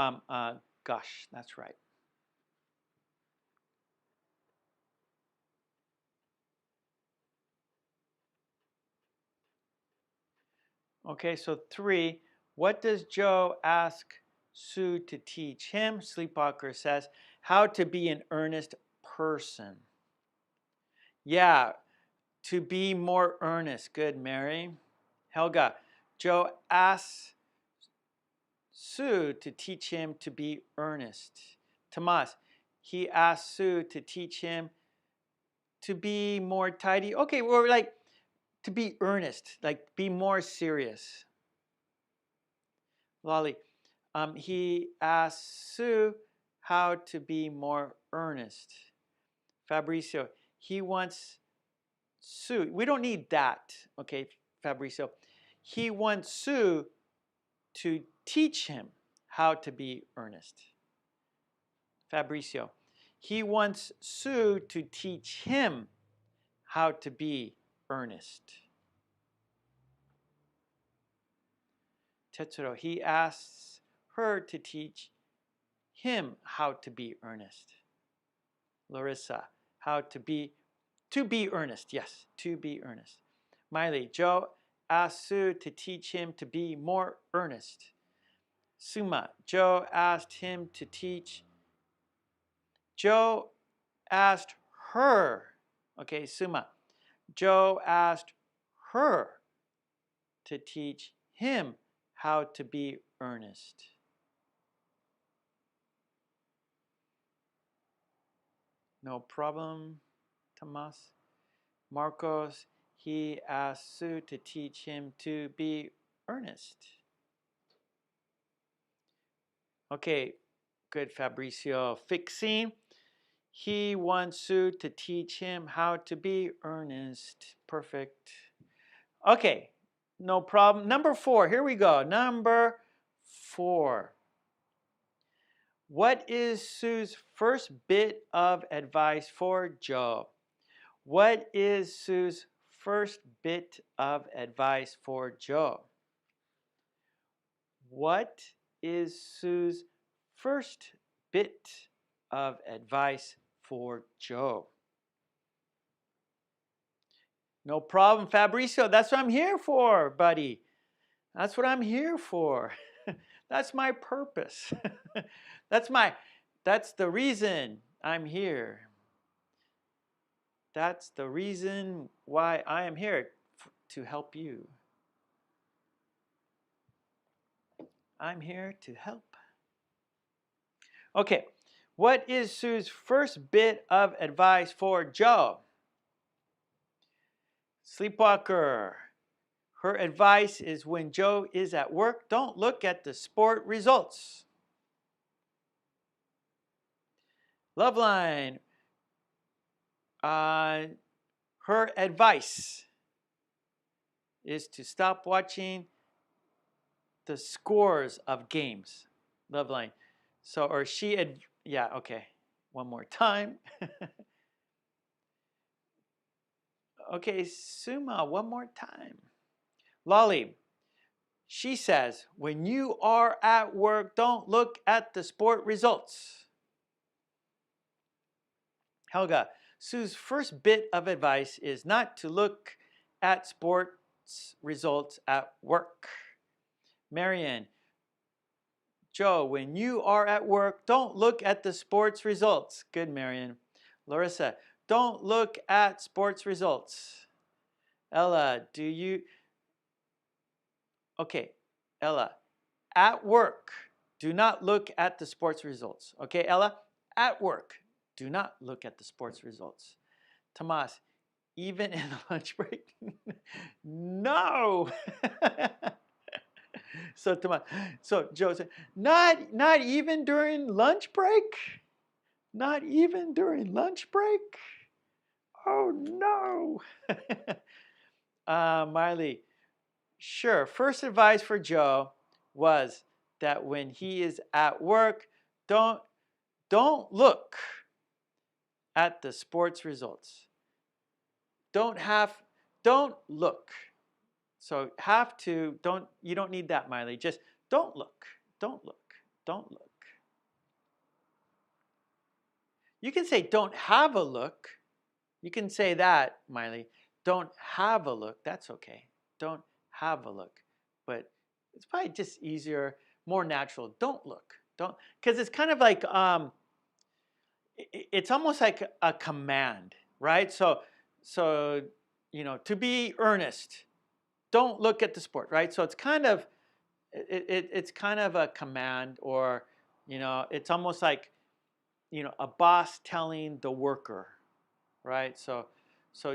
gosh, that's right. Okay, so 3, what does Joe ask Sue to teach him? Sleepwalker says, how to be an earnest person. Yeah, to be more earnest. Good, Mary. Helga, Joe asks Sue to teach him to be earnest. Tomas, he asks Sue to teach him to be more tidy. Okay, we're like to be earnest, like be more serious. Lolly, he asks Sue how to be more earnest. Fabricio, he wants Sue. We don't need that, okay, Fabricio. he wants Sue to teach him how to be earnest. Fabricio, he wants Sue to teach him how to be earnest. Tetsuro, he asks her to teach him how to be earnest. Larissa, how to be earnest. Yes, to be earnest. Miley, Joe asked Sue to teach him to be more earnest. Suma, Joe asked him to teach. Joe asked her. Okay, Suma. Joe asked her to teach him how to be earnest. No problem, Tomas. Marcos, he asked Sue to teach him to be earnest. Okay, good, Fabricio. Fixing, he wants Sue to teach him how to be earnest. Perfect. Okay, no problem. Number 4, here we go. Number 4. What is Sue's first bit of advice for Joe? What is Sue's first bit of advice for Joe? What is Sue's first bit of advice for Joe? No problem, Fabricio. That's what I'm here for, buddy. That's what I'm here for. That's my purpose. That's the reason I'm here. That's the reason why I am here, to help you. I'm here to help. Okay, what is Sue's first bit of advice for Joe? Sleepwalker. Her advice is when Joe is at work, don't look at the sport results. Loveline. Her advice is to stop watching the scores of games. Loveline. So, or she, yeah, okay. One more time. Okay, Suma, one more time. Lolly, she says, when you are at work, don't look at the sport results. Helga, Sue's first bit of advice is not to look at sports results at work. Marian, Joe, when you are at work, don't look at the sports results. Good, Marian. Larissa, don't look at sports results. Ella, do you... Okay, Ella, at work, do not look at the sports results. Okay, Ella, at work, do not look at the sports results. Tomas, even in the lunch break? No! So Tomas, so Joe said, not even during lunch break? Not even during lunch break? Oh no! Miley, sure. First advice for Joe was that when he is at work, don't look at the sports results. Don't look. So have to, you don't need that, Miley. Just don't look. Don't look. Don't look. You can say don't have a look. You can say that, Miley. Don't have a look. That's okay. Don't have a look. But it's probably just easier, more natural. Don't look. Don't, because it's kind of like, it's almost like a command, right? So, you know, to be earnest, don't look at the sport, right? So it's kind of, it's kind of a command, or, you know, it's almost like, you know, a boss telling the worker, right? So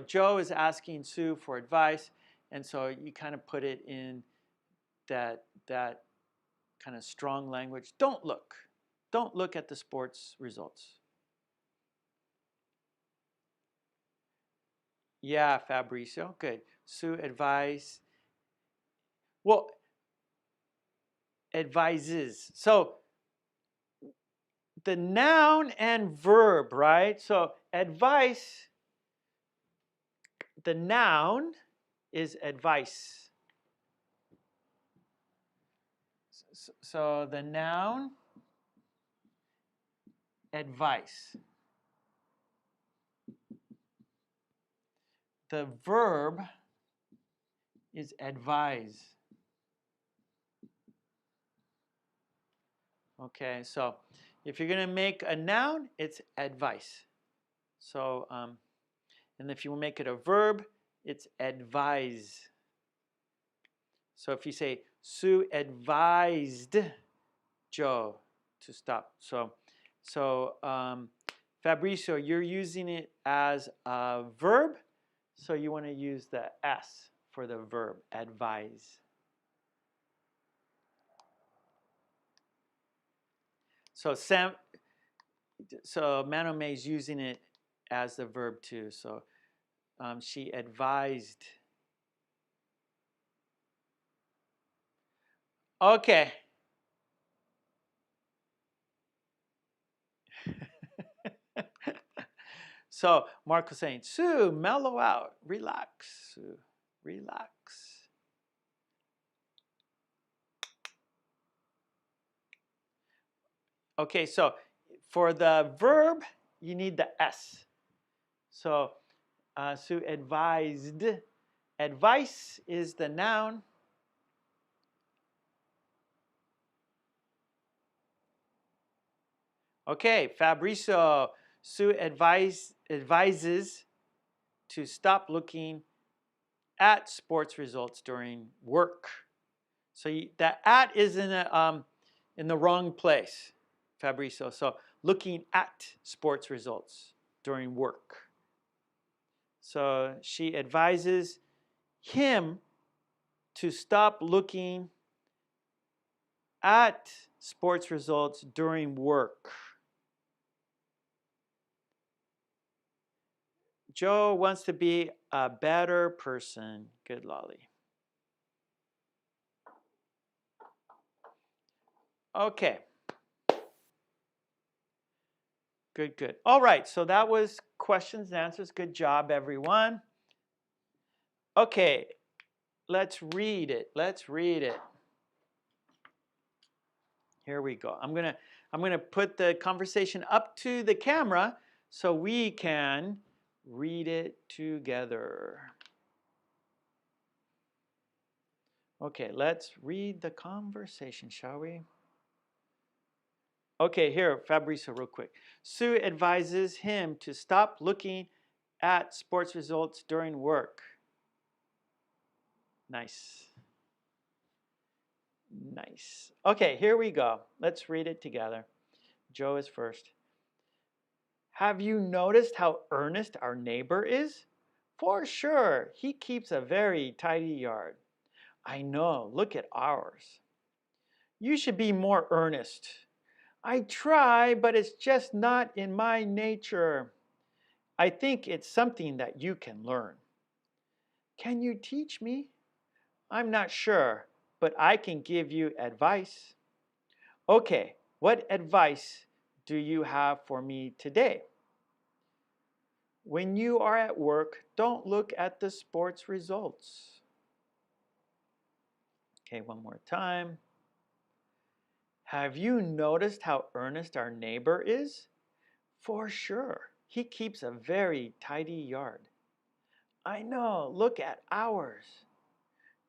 Joe is asking Sue for advice, and so you kind of put it in that kind of strong language. Don't look at the sports results. Yeah, Fabricio, good. Sue advice Well, advises. So the noun and verb, right? So advice, the noun is advice. So the noun, advice. The verb is advise. Okay, so if you're going to make a noun, it's advice. So, and if you make it a verb, it's advise. So if you say, Sue advised Joe to stop. So Fabrizio, you're using it as a verb, so you want to use the S for the verb, advise. So Manome is using it as the verb too. So she advised. Okay. So Mark was saying, Sue, mellow out, relax, Sue, relax. Okay, so for the verb, you need the S. So Sue advised. Advice is the noun. Okay, Fabrizio, Sue advises to stop looking at sports results during work. So that at is in the wrong place, Fabrizio. So looking at sports results during work. So she advises him to stop looking at sports results during work. Joe wants to be a better person. Good, Lolly. Okay. Good, good. All right, so that was questions and answers. Good job, everyone. Okay, let's read it. Let's read it. Here we go. I'm gonna put the conversation up to the camera so we can read it together. Okay, let's read the conversation, shall we? Okay, here, Fabrizio, real quick. Sue advises him to stop looking at sports results during work. Nice. Nice. Okay, here we go. Let's read it together. Joe is first. Have you noticed how earnest our neighbor is? For sure, he keeps a very tidy yard. I know, look at ours. You should be more earnest. I try, but it's just not in my nature. I think it's something that you can learn. Can you teach me? I'm not sure, but I can give you advice. Okay, what advice do you have for me today? When you are at work, don't look at the sports results. Okay, one more time. Have you noticed how earnest our neighbor is? For sure, he keeps a very tidy yard. I know, look at ours.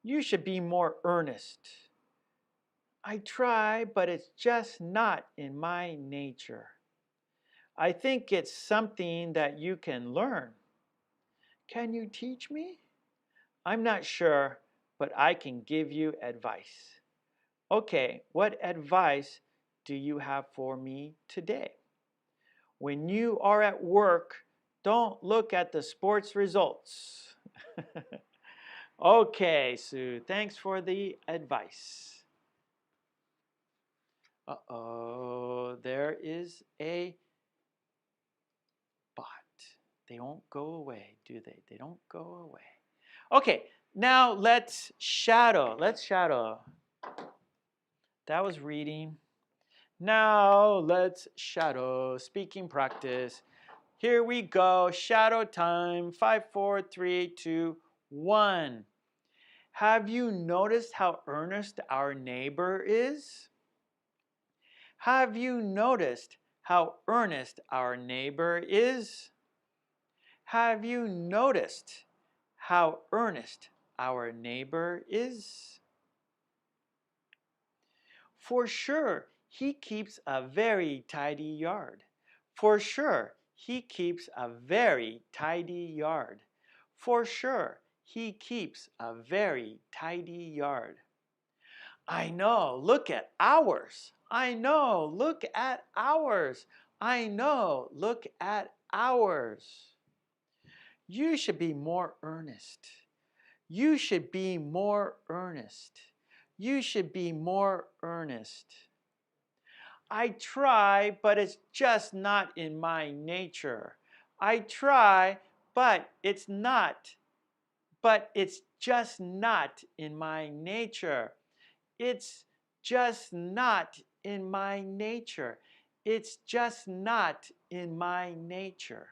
You should be more earnest. I try, but it's just not in my nature. I think it's something that you can learn. Can you teach me? I'm not sure, but I can give you advice. Okay, what advice do you have for me today? When you are at work, don't look at the sports results. Okay, Sue, thanks for the advice. Uh-oh, there is a bot. They won't go away, do they? They don't go away. Okay, Now let's shadow. Let's shadow. That was reading. Now let's shadow. Speaking practice. Here we go. Shadow time. 5, 4, 3, 2, 1. Have you noticed how earnest our neighbor is? Have you noticed how earnest our neighbor is? Have you noticed how earnest our neighbor is? For sure, he keeps a very tidy yard. For sure, he keeps a very tidy yard. For sure, he keeps a very tidy yard. I know, look at ours. I know, look at ours. I know, look at ours. You should be more earnest. You should be more earnest. You should be more earnest. I try, but it's just not in my nature. I try, but it's just not in my nature. It's just not in my nature. It's just not in my nature.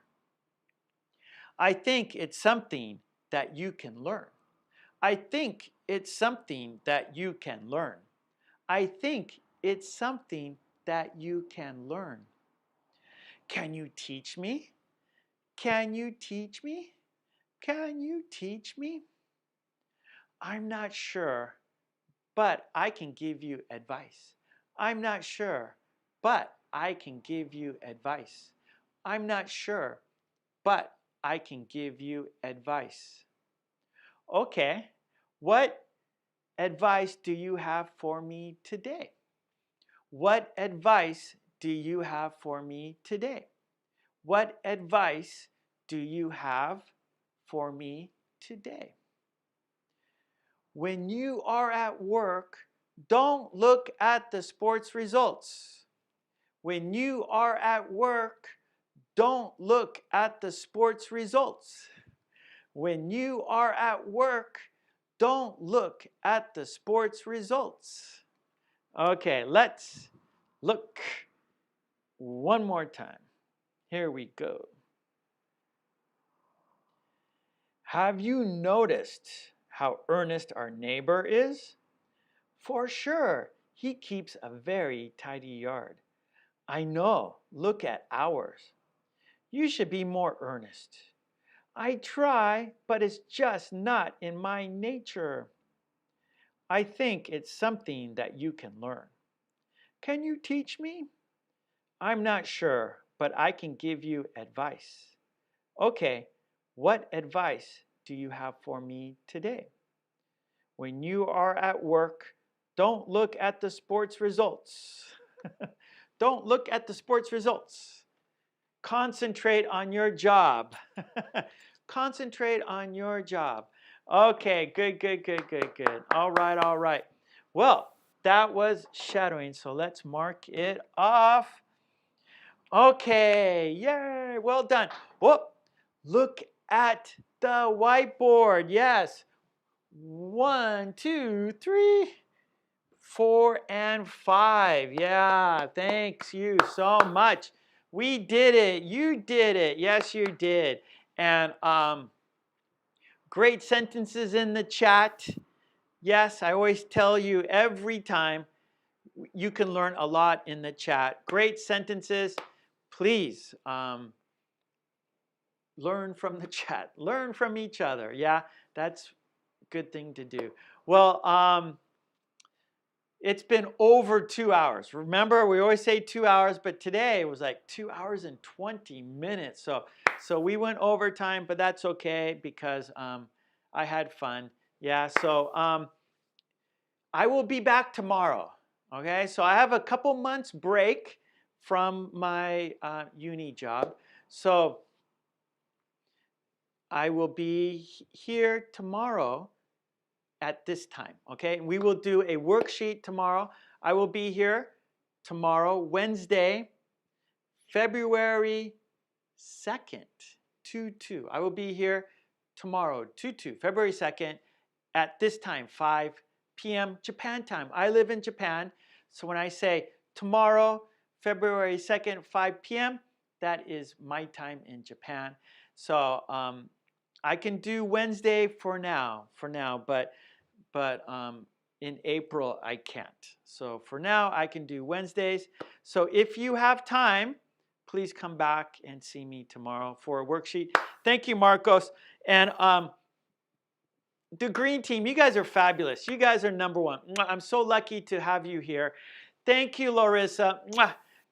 I think it's something that you can learn. I think it's something that you can learn. I think it's something that you can learn. Can you teach me? Can you teach me? Can you teach me? I'm not sure, but I can give you advice. I'm not sure, but I can give you advice. I'm not sure, but I can give you advice. Okay, what advice do you have for me today? What advice do you have for me today? What advice do you have for me today? When you are at work, don't look at the sports results. When you are at work, don't look at the sports results. When you are at work, don't look at the sports results. Okay, let's look one more time. Here we go. Have you noticed how earnest our neighbor is? For sure, he keeps a very tidy yard. I know, look at ours. You should be more earnest. I try, but it's just not in my nature. I think it's something that you can learn. Can you teach me? I'm not sure, but I can give you advice. Okay, what advice do you have for me today? When you are at work, don't look at the sports results. Don't look at the sports results. Concentrate on your job. Concentrate on your job. Okay, good, good, good, good, good. All right, all right. Well, that was shadowing, so let's mark it off. Okay, yay, well done. Whoop, look at the whiteboard. Yes. 1, 2, 3, 4, and 5. Yeah, thanks you so much. We did it. You did it. Yes, you did. And great sentences in the chat. Yes, I always tell you every time you can learn a lot in the chat. Great sentences. Please learn from the chat. Learn from each other. Yeah, that's a good thing to do. Well, it's been over 2 hours. Remember, we always say 2 hours, but today it was like 2 hours and 20 minutes. So we went over time, but that's okay because I had fun. Yeah, so I will be back tomorrow. Okay, so I have a couple months break from my uni job. So I will be here tomorrow at this time, okay? We will do a worksheet tomorrow. I will be here tomorrow, Wednesday, February 2nd, 2-2. I will be here tomorrow, 2-2, February 2nd, at this time, 5 p.m. Japan time. I live in Japan, so when I say tomorrow, February 2nd, 5 p.m., that is my time in Japan. So I can do Wednesday for now, but in April I can't. So for now I can do Wednesdays. So if you have time, please come back and see me tomorrow for a worksheet. Thank you, Marcos. And the green team, you guys are fabulous. You guys are number one. I'm so lucky to have you here. Thank you, Larissa.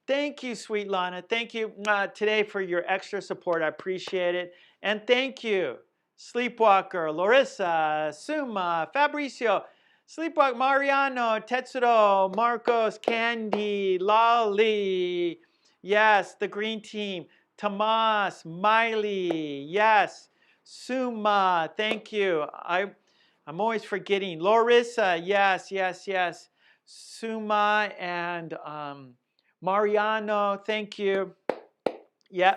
Thank you, sweet Lana. Thank you today for your extra support. I appreciate it. And thank you, Sleepwalker, Larissa, Suma, Fabricio, Sleepwalker, Mariano, Tetsuro, Marcos, Candy, Lolly. Yes, the green team. Tomas, Miley. Yes. Suma, thank you. I'm always forgetting. Larissa, yes, yes, yes. Suma and Mariano, thank you. Yeah,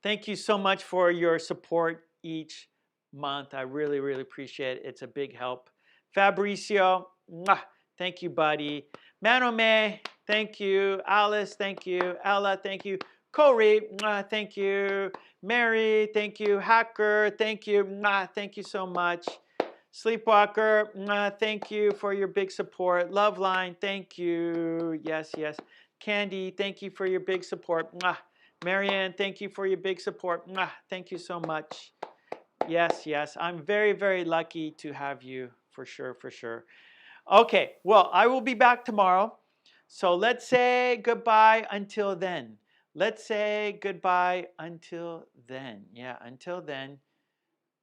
thank you so much for your support each month. I really, really appreciate it. It's a big help. Fabricio, thank you, buddy. Manome, thank you. Alice, thank you. Ella, thank you. Corey, thank you. Mary, thank you. Hacker, thank you. Thank you so much. Sleepwalker, thank you for your big support. Loveline, thank you. Yes, yes. Candy, thank you for your big support. Marianne, thank you for your big support. Thank you so much. Yes, yes. I'm very, very lucky to have you, for sure, for sure. Okay, well, I will be back tomorrow. So let's say goodbye until then. Let's say goodbye until then. Yeah, until then,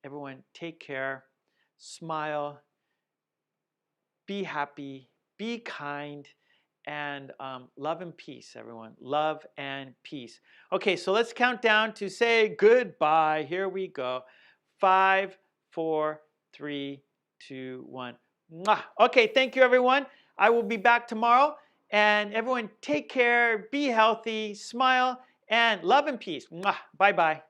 everyone take care, smile, be happy, be kind, and love and peace, everyone. Love and peace. Okay, so let's count down to say goodbye. Here we go. 5, 4, 3, 2, 1. Mwah. Okay, thank you, everyone. I will be back tomorrow. And everyone, take care, be healthy, smile, and love and peace. Mwah. Bye-bye.